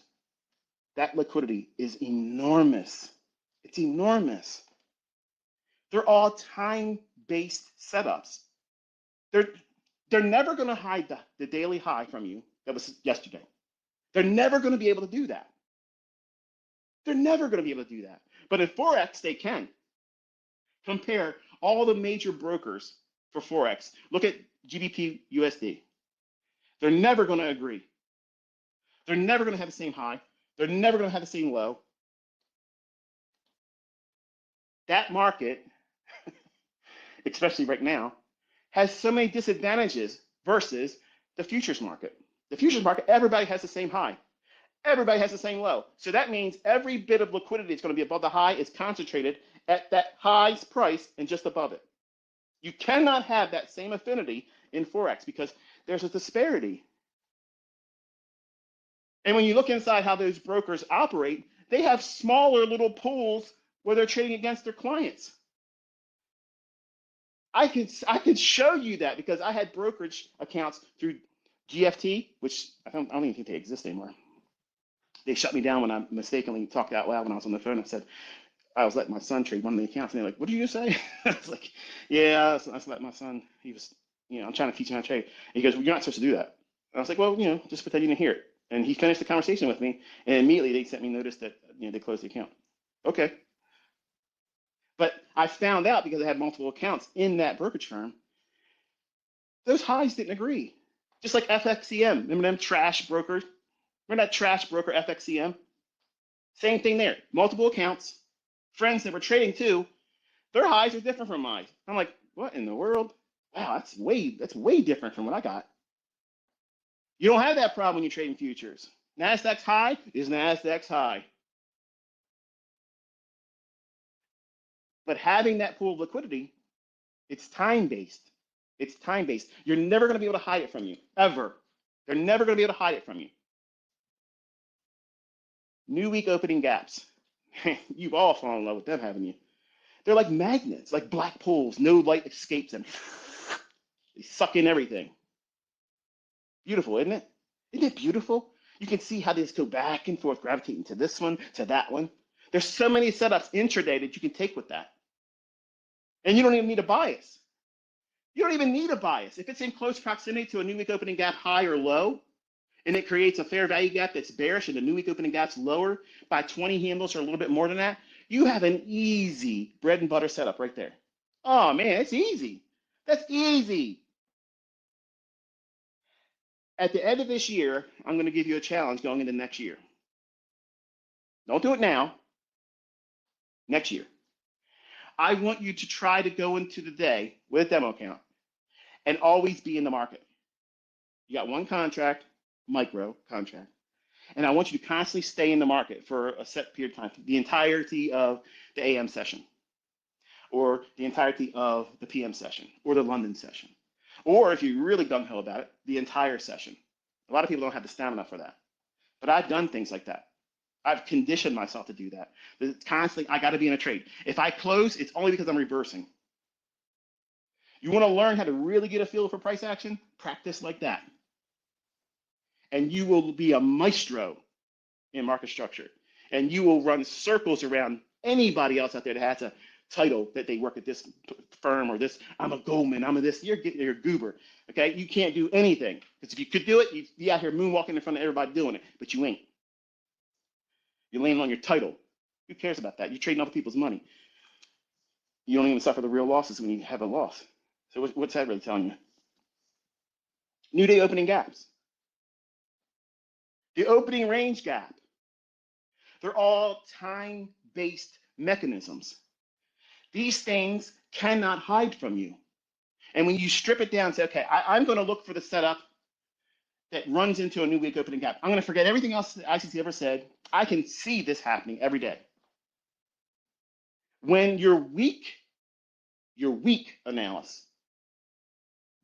That liquidity is enormous. It's enormous. They're all time-based setups. They're never going to hide the daily high from you that was yesterday. They're never going to be able to do that. They're never going to be able to do that. But in Forex, they can. Compare all the major brokers for Forex. Look at GBP USD. They're never going to agree. They're never going to have the same high. They're never going to have the same low. That market, especially right now, has so many disadvantages versus the futures market. The futures market, everybody has the same high. Everybody has the same low. So that means every bit of liquidity that's going to be above the high is concentrated at that high's price and just above it. You cannot have that same affinity in Forex because there's a disparity. And when you look inside how those brokers operate, they have smaller little pools where they're trading against their clients. I can show you that because I had brokerage accounts through GFT, which I don't even think they exist anymore. They shut me down when I mistakenly talked out loud when I was on the phone. I said I was letting my son trade one of the accounts, and they're like, "What did you say?" I was like, "Yeah, I was letting my son. He was, I'm trying to teach him how to trade." And he goes, "Well, you're not supposed to do that." And I was like, "Well, just pretend you didn't hear it." And he finished the conversation with me, and immediately they sent me notice that they closed the account. Okay. But I found out because I had multiple accounts in that brokerage firm, those highs didn't agree. Just like FXCM. Remember them trash brokers? Remember that trash broker FXCM? Same thing there. Multiple accounts, friends that were trading too, their highs are different from mine. I'm like, what in the world? Wow, that's way different from what I got. You don't have that problem when you're trading futures. NASDAQ's high is NASDAQ's high. But having that pool of liquidity, it's time-based. It's time-based. You're never going to be able to hide it from you, ever. They're never going to be able to hide it from you. New week opening gaps. You've all fallen in love with them, haven't you? They're like magnets, like black pools. No light escapes them. They suck in everything. Beautiful, isn't it? Isn't it beautiful? You can see how they just go back and forth, gravitating to this one, to that one. There's so many setups intraday that you can take with that. And you don't even need a bias. You don't even need a bias. If it's in close proximity to a new week opening gap high or low, and it creates a fair value gap that's bearish and the new week opening gap's lower by 20 handles or a little bit more than that, you have an easy bread and butter setup right there. Oh man, it's easy. That's easy. At the end of this year, I'm going to give you a challenge going into next year. Don't do it now. Next year. I want you to try to go into the day with a demo account and always be in the market. You got one contract, micro contract, and I want you to constantly stay in the market for a set period of time, the entirety of the AM session, or the entirety of the PM session, or the London session, or if you're really gung-ho about it, the entire session. A lot of people don't have the stamina for that, but I've done things like that. I've conditioned myself to do that. Constantly, I got to be in a trade. If I close, it's only because I'm reversing. You want to learn how to really get a feel for price action? Practice like that. And you will be a maestro in market structure. And you will run circles around anybody else out there that has a title that they work at this firm or this, I'm a Goldman, I'm a this, you're a goober, okay? You can't do anything. Because if you could do it, you'd be out here moonwalking in front of everybody doing it, but you ain't. You're laying on your title. Who cares about that? You're trading other people's money. You don't even suffer the real losses when you have a loss. So what's that really telling you? New day opening gaps. The opening range gap. They're all time-based mechanisms. These things cannot hide from you. And when you strip it down and say, okay, I'm going to look for the setup that runs into a new week opening gap. I'm going to forget everything else that ICT ever said. I can see this happening every day. When you're weak analysis,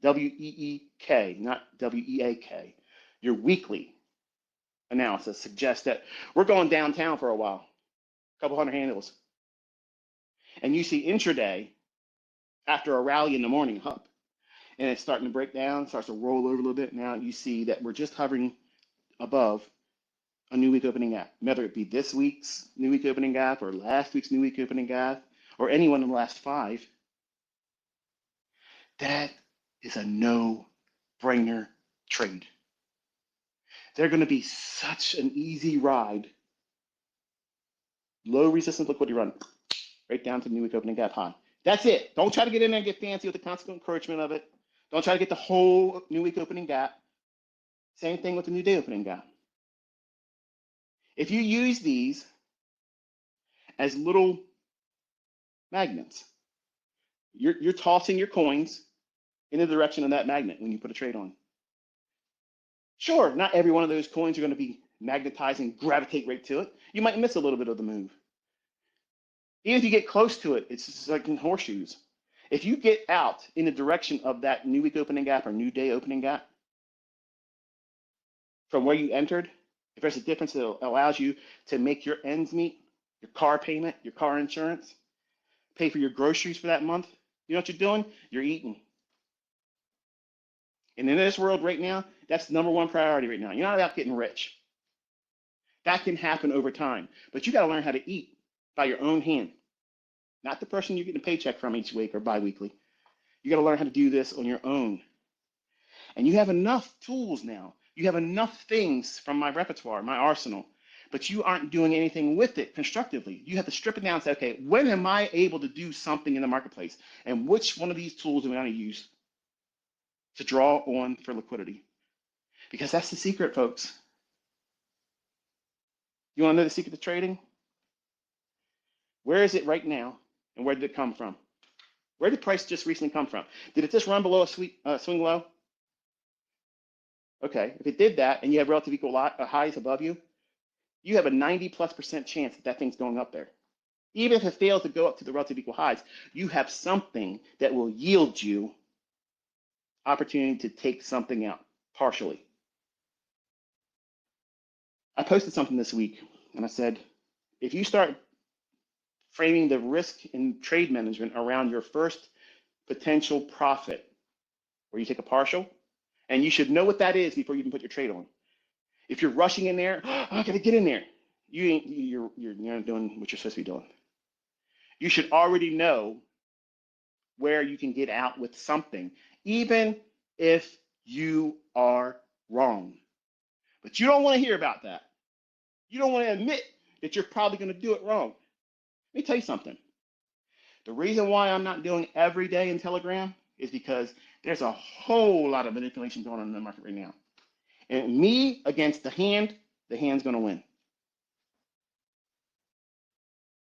W-E-E-K, not W-E-A-K, your weekly analysis suggests that we're going downtown for a while, a couple hundred handles. And you see intraday, after a rally in the morning, up, and it's starting to break down, starts to roll over a little bit. Now you see that we're just hovering above a new week opening gap, whether it be this week's new week opening gap or last week's new week opening gap or any one in the last 5. That is a no-brainer trade. They're going to be such an easy ride. Low resistance liquidity run, right down to the new week opening gap high. That's it. Don't try to get in there and get fancy with the constant encouragement of it. Don't try to get the whole new week opening gap. Same thing with the new day opening gap. If you use these as little Magnets. You're tossing your coins in the direction of that magnet when you put a trade on. Sure, not every one of those coins are going to be magnetizing, gravitate right to it. You might miss a little bit of the move. Even if you get close to it, it's just like in horseshoes. If you get out in the direction of that new week opening gap or new day opening gap from where you entered, if there's a difference that allows you to make your ends meet, your car payment, your car insurance, pay for your groceries for that month, you know what you're doing? You're eating. And in this world right now, that's the number one priority right now. You're not about getting rich. That can happen over time. But you got to learn how to eat by your own hand, not the person you're getting a paycheck from each week or biweekly. You got to learn how to do this on your own. And you have enough tools now. You have enough things from my repertoire, my arsenal, but you aren't doing anything with it constructively. You have to strip it down and say, okay, when am I able to do something in the marketplace? And which one of these tools am I going to use to draw on for liquidity? Because that's the secret, folks. You want to know the secret to trading? Where is it right now, and where did it come from? Where did price just recently come from? Did it just run below a swing low? Okay, if it did that and you have relative equal highs above you, you have a 90+% chance that that thing's going up there. Even if it fails to go up to the relative equal highs, you have something that will yield you opportunity to take something out partially. I posted something this week and I said, if you start framing the risk in trade management around your first potential profit, where you take a partial, and you should know what that is before you even put your trade on. If you're rushing in there, oh, I gotta get in there. You're not doing what you're supposed to be doing. You should already know where you can get out with something, even if you are wrong. But you don't want to hear about that. You don't want to admit that you're probably going to do it wrong. Let me tell you something. The reason why I'm not doing every day in Telegram is because there's a whole lot of manipulation going on in the market right now. And me against the hand's going to win.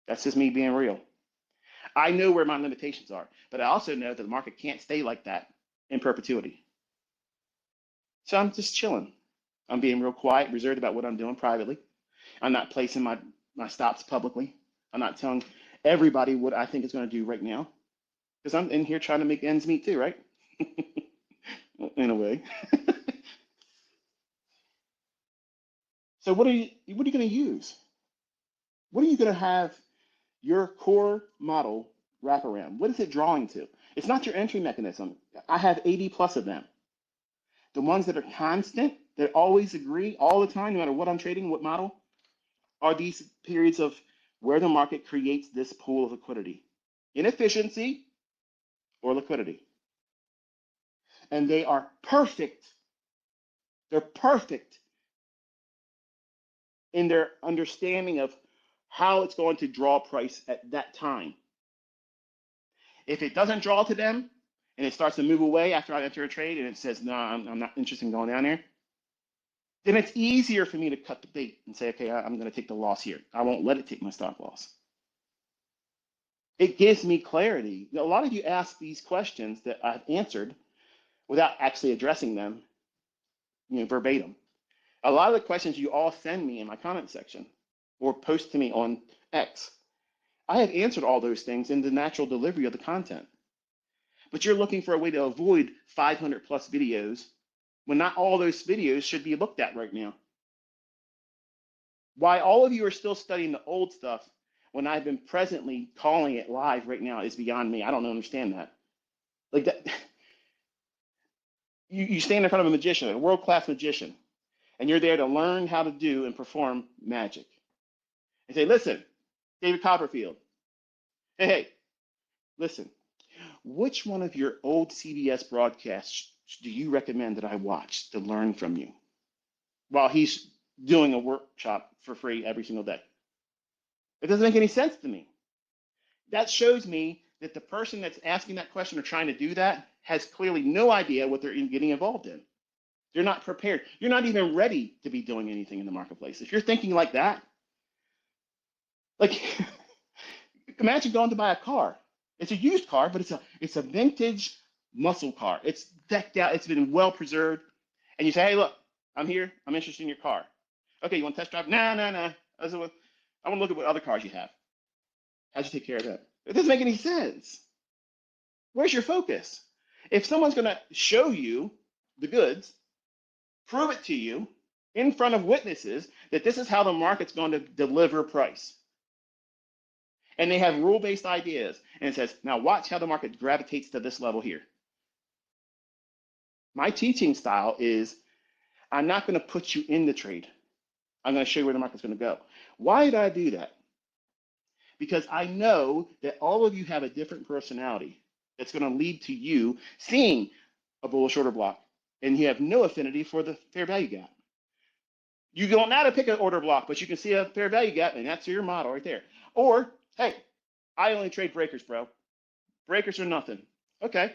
That's just me being real. I know where my limitations are, but I also know that the market can't stay like that in perpetuity. So I'm just chilling. I'm being real quiet, reserved about what I'm doing privately. I'm not placing my stops publicly. I'm not telling everybody what I think it's going to do right now, because I'm in here trying to make ends meet too, right? In a way. So what are you going to use? What are you going to have your core model wrap around? What is it drawing to? It's not your entry mechanism. I have 80 plus of them. The ones that are constant, that always agree all the time, no matter what I'm trading, what model, are these periods of where the market creates this pool of liquidity. Inefficiency or liquidity. And they are perfect. They're perfect in their understanding of how it's going to draw price at that time. If it doesn't draw to them and it starts to move away after I enter a trade and it says, no, I'm not interested in going down there, then it's easier for me to cut the bait and say, okay, I'm going to take the loss here. I won't let it take my stop loss. It gives me clarity. A lot of you ask these questions that I've answered without actually addressing them, verbatim. A lot of the questions you all send me in my comment section or post to me on X, I have answered all those things in the natural delivery of the content. But you're looking for a way to avoid 500 plus videos when not all those videos should be looked at right now. Why all of you are still studying the old stuff when I've been presently calling it live right now is beyond me. I don't understand that. Like that, you stand in front of a magician, a world-class magician, and you're there to learn how to do and perform magic. And say, listen, David Copperfield, hey, listen, which one of your old CBS broadcasts do you recommend that I watch to learn from you while he's doing a workshop for free every single day? It doesn't make any sense to me. That shows me that the person that's asking that question or trying to do that has clearly no idea what they're getting involved in. They're not prepared. You're not even ready to be doing anything in the marketplace. If you're thinking like that, like Imagine going to buy a car. It's a used car, but it's a vintage muscle car. It's decked out. It's been well preserved. And you say, hey, look, I'm here. I'm interested in your car. Okay, you want to test drive? Nah, nah, nah. I want to look at what other cars you have. How'd you take care of that? It doesn't make any sense. Where's your focus? If someone's going to show you the goods, prove it to you in front of witnesses that this is how the market's going to deliver price, and they have rule-based ideas, and it says, now watch how the market gravitates to this level here. My teaching style is, I'm not going to put you in the trade. I'm going to show you where the market's going to go. Why did I do that? Because I know that all of you have a different personality that's going to lead to you seeing a bullish order block, and you have no affinity for the fair value gap. You don't know how to pick an order block, but you can see a fair value gap, and that's your model right there. Or, hey, I only trade breakers, bro. Breakers are nothing. Okay.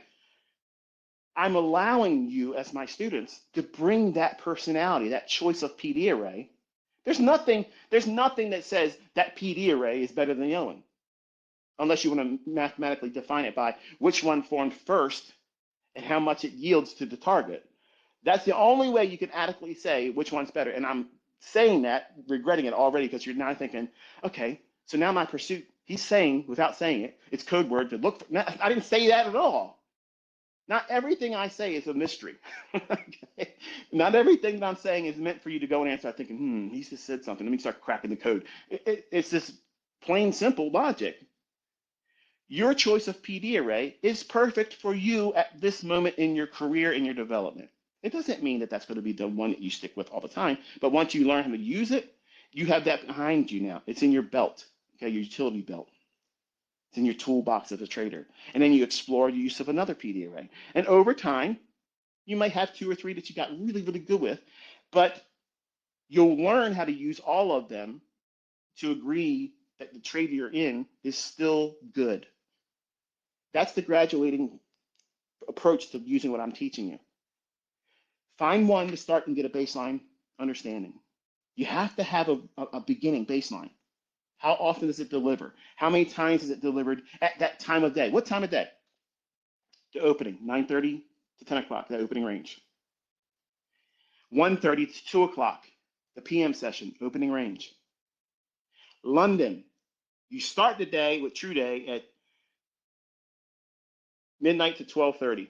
I'm allowing you as my students to bring that personality, that choice of PD array. There's nothing that says that PD array is better than the other one, unless you want to mathematically define it by which one formed first and how much it yields to the target. That's the only way you can adequately say which one's better. And I'm saying that, regretting it already, because you're now thinking, okay, so now my pursuit, he's saying, without saying it, it's code word to look for. I didn't say that at all. Not everything I say is a mystery. Okay? Not everything that I'm saying is meant for you to go in and start thinking, he just said something. Let me start cracking the code. It's this plain, simple logic. Your choice of PD array is perfect for you at this moment in your career, in your development. It doesn't mean that that's going to be the one that you stick with all the time. But once you learn how to use it, you have that behind you now. It's in your belt, okay, your utility belt. It's in your toolbox as a trader. And then you explore the use of another PD array. And over time, you might have 2 or 3 that you got really, really good with, but you'll learn how to use all of them to agree that the trade you're in is still good. That's the graduating approach to using what I'm teaching you. Find one to start and get a baseline understanding. You have to have a beginning baseline. How often does it deliver? How many times is it delivered at that time of day? What time of day? The opening, 9:30 to 10 o'clock, the opening range. 1:30 to 2 o'clock, the PM session, opening range. London, you start the day with True Day at midnight to 12:30.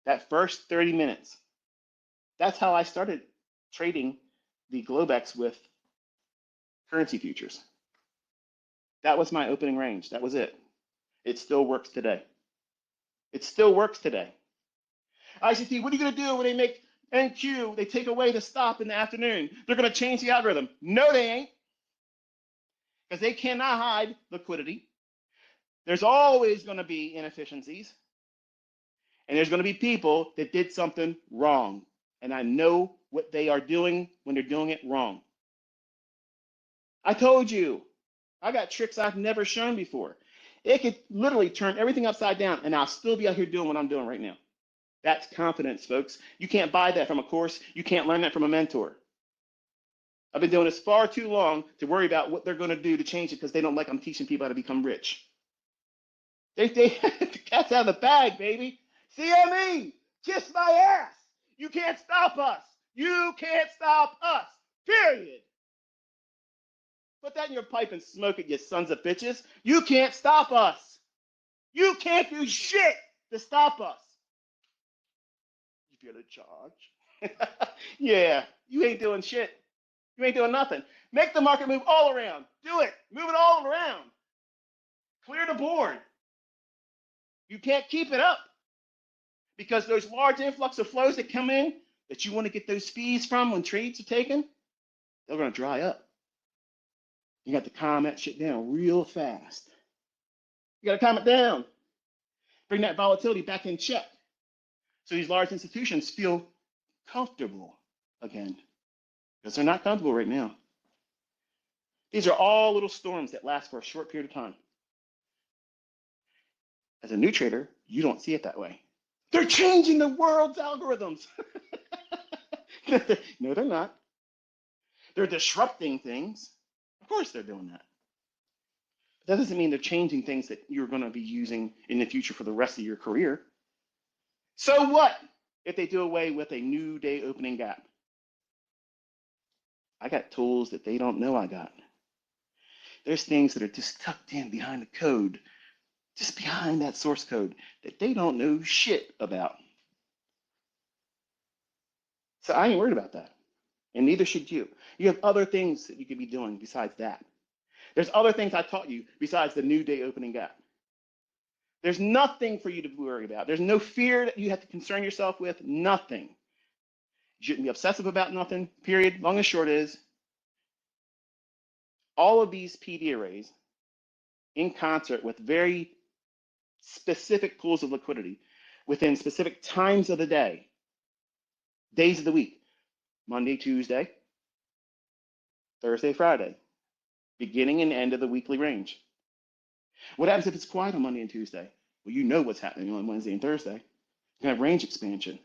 That first 30 minutes. That's how I started trading the Globex with currency futures. That was my opening range. That was it. It still works today. It still works today. ICT, what are you going to do when they make NQ? They take away the stop in the afternoon. They're going to change the algorithm. No, they ain't. Because they cannot hide liquidity. There's always going to be inefficiencies. And there's going to be people that did something wrong. And I know what they are doing when they're doing it wrong. I told you, I got tricks I've never shown before. It could literally turn everything upside down, and I'll still be out here doing what I'm doing right now. That's confidence, folks. You can't buy that from a course. You can't learn that from a mentor. I've been doing this far too long to worry about what they're going to do to change it because they don't like I'm teaching people how to become rich. The cat's out of the bag, baby. CME, kiss my ass. You can't stop us. You can't stop us, period. Put that in your pipe and smoke it, you sons of bitches. You can't stop us. You can't do shit to stop us. You feel in charge? Yeah, you ain't doing shit. You ain't doing nothing. Make the market move all around. Do it. Move it all around. Clear the board. You can't keep it up because those large influx of flows that come in that you want to get those fees from when trades are taken, they're going to dry up. You got to calm that shit down real fast. You got to calm it down. Bring that volatility back in check. So these large institutions feel comfortable again because they're not comfortable right now. These are all little storms that last for a short period of time. As a new trader, you don't see it that way. They're changing the world's algorithms. No, they're not. They're disrupting things. Of course they're doing that. That doesn't mean they're changing things that you're going to be using in the future for the rest of your career. So what if they do away with a new day opening gap? I got tools that they don't know I got. There's things that are just tucked in behind the code, just behind that source code that they don't know shit about. So I ain't worried about that. And neither should you. You have other things that you could be doing besides that. There's other things I taught you besides the new day opening gap. There's nothing for you to worry about. There's no fear that you have to concern yourself with. Nothing. You shouldn't be obsessive about nothing, period. Long and short is, all of these PD arrays in concert with very specific pools of liquidity within specific times of the day, days of the week, Monday, Tuesday, Thursday, Friday, beginning and end of the weekly range. What happens if it's quiet on Monday and Tuesday? Well, you know what's happening on Wednesday and Thursday. You're going to have range expansion.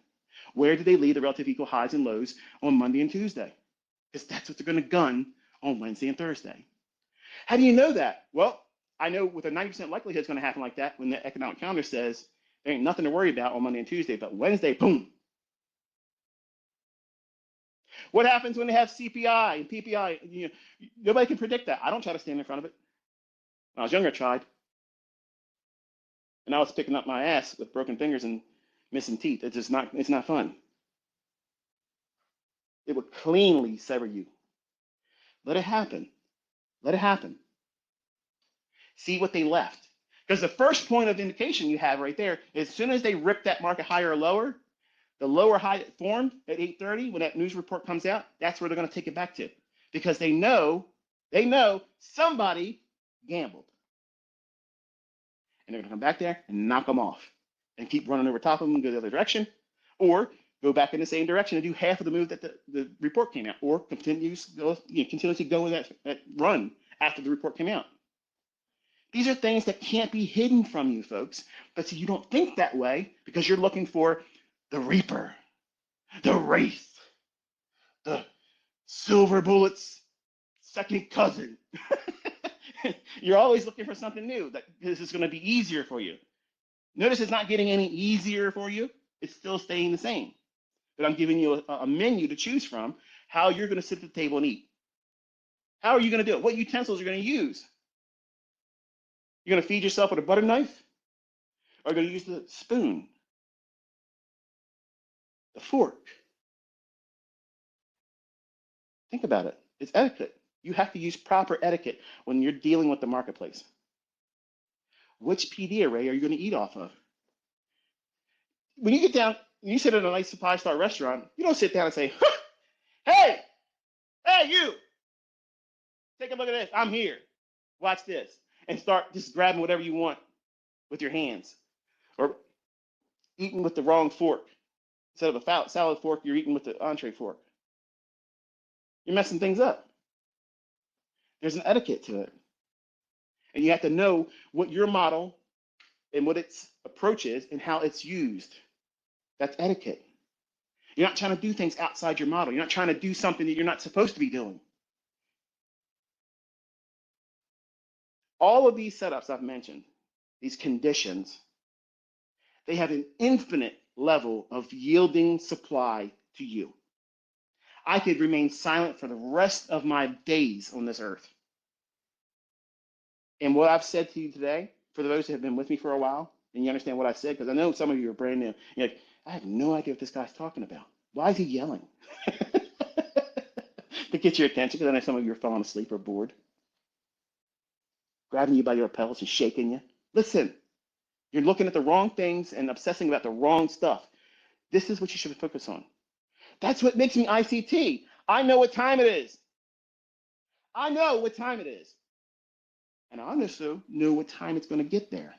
Where do they leave the relative equal highs and lows on Monday and Tuesday? Because that's what they're going to gun on Wednesday and Thursday. How do you know that? Well, I know with a 90% likelihood it's going to happen like that when the economic calendar says there ain't nothing to worry about on Monday and Tuesday, but Wednesday, boom. What happens when they have CPI and PPI? You know, nobody can predict that. I don't try to stand in front of it. When I was younger, I tried. And I was picking up my ass with broken fingers and missing teeth. It's not fun. It would cleanly sever you. Let it happen. Let it happen. See what they left. Because the first point of indication you have right there is as soon as they rip that market higher or lower, the lower high that formed at 8:30 when that news report comes out, that's where they're going to take it back to. Because they know somebody gambled. And they're going to come back there and knock them off and keep running over top of them and go the other direction, or go back in the same direction and do half of the move that the report came out, or continuously go in that run after the report came out. These are things that can't be hidden from you, folks. But see, you don't think that way because you're looking for the Reaper, the Wraith, the Silver Bullet's second cousin. You're always looking for something new that this is going to be easier for you. Notice it's not getting any easier for you. It's still staying the same. But I'm giving you a menu to choose from how you're going to sit at the table and eat. How are you going to do it? What utensils are you going to use? You're going to feed yourself with a butter knife? Or are you going to use the spoon? The fork? Think about it. It's etiquette. You have to use proper etiquette when you're dealing with the marketplace. Which PD array are you going to eat off of? When you get down, you sit at a nice five-star restaurant, you don't sit down and say, hey, you, take a look at this. I'm here. Watch this. And start just grabbing whatever you want with your hands. Or eating with the wrong fork. Instead of a salad fork, you're eating with the entree fork. You're messing things up. There's an etiquette to it. And you have to know what your model and what its approach is and how it's used. That's etiquette. You're not trying to do things outside your model. You're not trying to do something that you're not supposed to be doing. All of these setups I've mentioned, these conditions, they have an infinite level of yielding supply to you. I could remain silent for the rest of my days on this earth. And what I've said to you today, for those who have been with me for a while, and you understand what I said, because I know some of you are brand new, you're like, I have no idea what this guy's talking about. Why is he yelling? To get your attention, because I know some of you are falling asleep or bored. Grabbing you by your lapels and shaking you. Listen, you're looking at the wrong things and obsessing about the wrong stuff. This is what you should focus on. That's what makes me ICT. I know what time it is. I know what time it is. And I also know what time it's going to get there.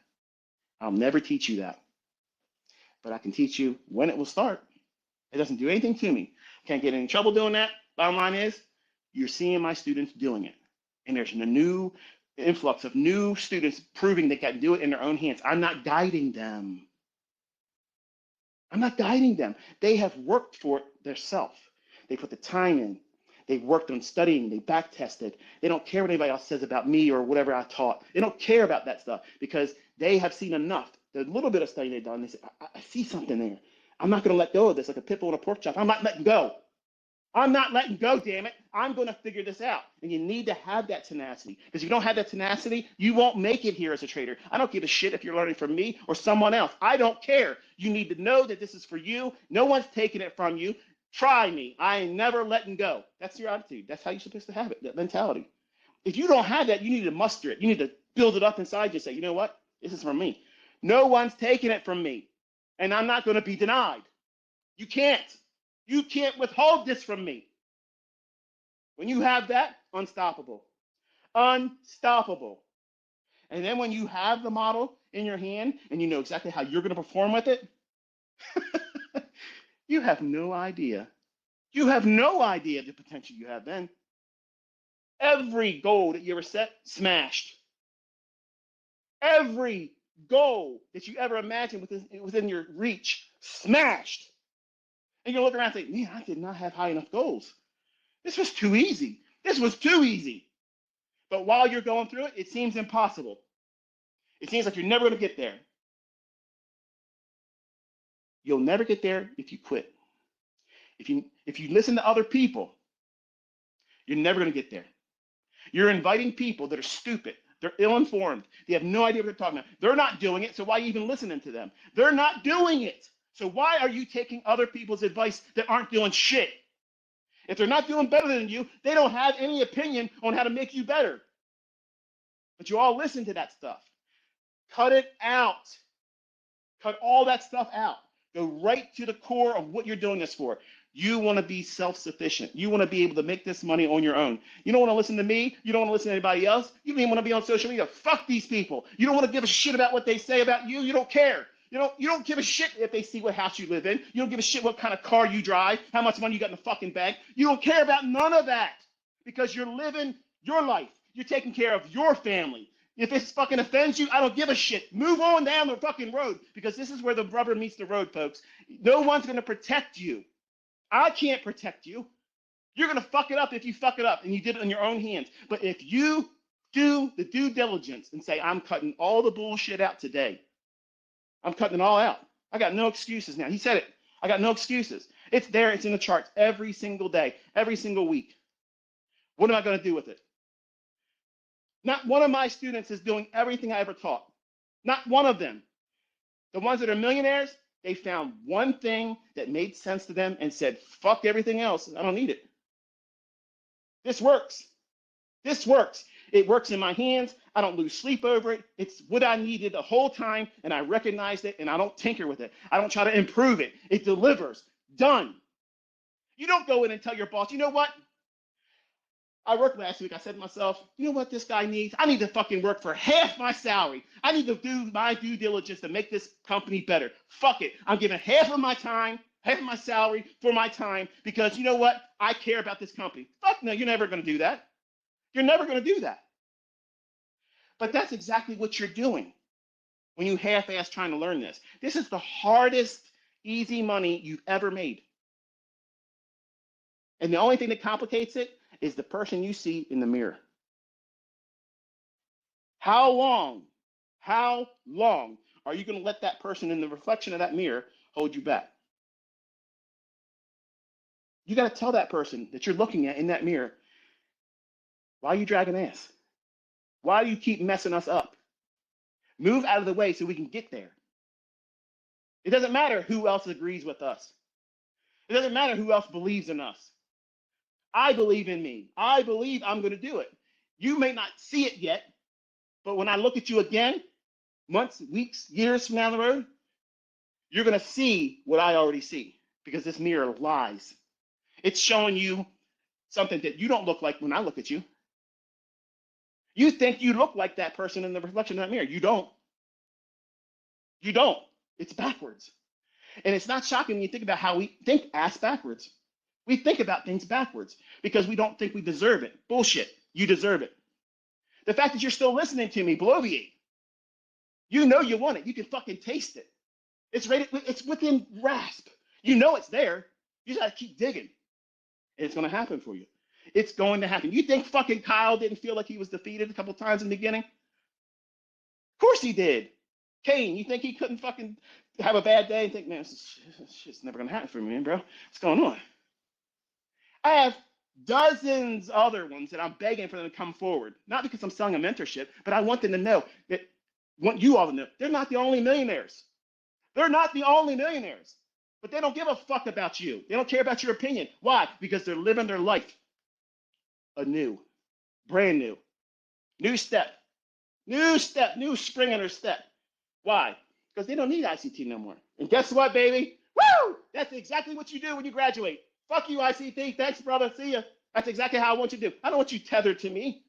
I'll never teach you that. But I can teach you when it will start. It doesn't do anything to me. Can't get in any trouble doing that. Bottom line is, you're seeing my students doing it. And there's a new influx of new students proving they can do it in their own hands. I'm not guiding them. I'm not guiding them. They have worked for it themselves. They put the time in. They worked on studying. They back tested. They don't care what anybody else says about me or whatever I taught. They don't care about that stuff because they have seen enough. The little bit of study they've done, they say, I see something there. I'm not going to let go of this like a pit bull in a pork chop. I'm not letting go. I'm not letting go, damn it. I'm going to figure this out. And you need to have that tenacity. Because if you don't have that tenacity, you won't make it here as a trader. I don't give a shit if you're learning from me or someone else. I don't care. You need to know that this is for you. No one's taking it from you. Try me. I ain't never letting go. That's your attitude. That's how you're supposed to have it, that mentality. If you don't have that, you need to muster it. You need to build it up inside you and say, you know what? This is from me. No one's taking it from me. And I'm not going to be denied. You can't. You can't withhold this from me. When you have that, unstoppable. Unstoppable. And then when you have the model in your hand and you know exactly how you're going to perform with it, you have no idea. You have no idea the potential you have then. Every goal that you ever set, smashed. Every goal that you ever imagined within your reach, smashed. And you look around and say, man, I did not have high enough goals. This was too easy. This was too easy. But while you're going through it, it seems impossible. It seems like you're never going to get there. You'll never get there if you quit. If you listen to other people, you're never going to get there. You're inviting people that are stupid. They're ill-informed. They have no idea what they're talking about. They're not doing it, so why are you even listening to them? They're not doing it. So why are you taking other people's advice that aren't doing shit? If they're not doing better than you, they don't have any opinion on how to make you better. But you all listen to that stuff. Cut it out. Cut all that stuff out. Go right to the core of what you're doing this for. You want to be self-sufficient. You want to be able to make this money on your own. You don't want to listen to me. You don't want to listen to anybody else. You don't even want to be on social media. Fuck these people. You don't want to give a shit about what they say about you. You don't care. You don't give a shit if they see what house you live in. You don't give a shit what kind of car you drive, how much money you got in the fucking bank. You don't care about none of that because you're living your life. You're taking care of your family. If this fucking offends you, I don't give a shit. Move on down the fucking road because this is where the rubber meets the road, folks. No one's going to protect you. I can't protect you. You're going to fuck it up if you fuck it up and you did it in your own hands. But if you do the due diligence and say, I'm cutting all the bullshit out today, I'm cutting it all out. I got no excuses now. He said it. I got no excuses. It's there. It's in the charts every single day, every single week. What am I going to do with it? Not one of my students is doing everything I ever taught. Not one of them. The ones that are millionaires, they found one thing that made sense to them and said, fuck everything else. I don't need it. This works. This works. It works in my hands. I don't lose sleep over it. It's what I needed the whole time, and I recognized it, and I don't tinker with it. I don't try to improve it. It delivers. Done. You don't go in and tell your boss, you know what? I worked last week. I said to myself, you know what this guy needs? I need to fucking work for half my salary. I need to do my due diligence to make this company better. Fuck it. I'm giving half of my time, half of my salary for my time because you know what? I care about this company. Fuck no, you're never going to do that. You're never going to do that. But that's exactly what you're doing when you half-ass trying to learn this. This is the hardest, easy money you've ever made. And the only thing that complicates it is the person you see in the mirror. How long are you going to let that person in the reflection of that mirror hold you back? You got to tell that person that you're looking at in that mirror, why are you dragging ass? Why do you keep messing us up? Move out of the way so we can get there. It doesn't matter who else agrees with us. It doesn't matter who else believes in us. I believe in me. I believe I'm going to do it. You may not see it yet, but when I look at you again, months, weeks, years from down the road, you're going to see what I already see because this mirror lies. It's showing you something that you don't look like when I look at you. You think you look like that person in the reflection of that mirror. You don't. You don't. It's backwards. And it's not shocking when you think about how we think ass backwards. We think about things backwards because we don't think we deserve it. Bullshit. You deserve it. The fact that you're still listening to me, bloviate. You know you want it. You can fucking taste it. It's within grasp. You know it's there. You just gotta keep digging. And it's gonna happen for you. It's going to happen. You think fucking Kyle didn't feel like he was defeated a couple times in the beginning? Of course he did. Kane, you think he couldn't fucking have a bad day and think, man, this shit's never gonna happen for me, bro? What's going on? I have dozens other ones that I'm begging for them to come forward. Not because I'm selling a mentorship, but I want them to know that, want you all to know, they're not the only millionaires. They're not the only millionaires. But they don't give a fuck about you. They don't care about your opinion. Why? Because they're living their life anew, brand new, new step, new spring in their step. Why? Because they don't need ICT no more. And guess what, baby? Woo! That's exactly what you do when you graduate. Fuck you, ICT. Thanks, brother. See ya. That's exactly how I want you to do. I don't want you tethered to me.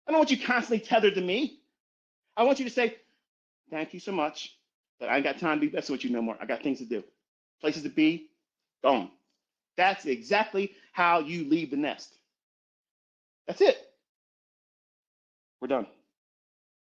I don't want you constantly tethered to me. I want you to say, thank you so much, but I ain't got time to be messing with you no more. I got things to do. Places to be, gone. That's exactly how you leave the nest. That's it. We're done.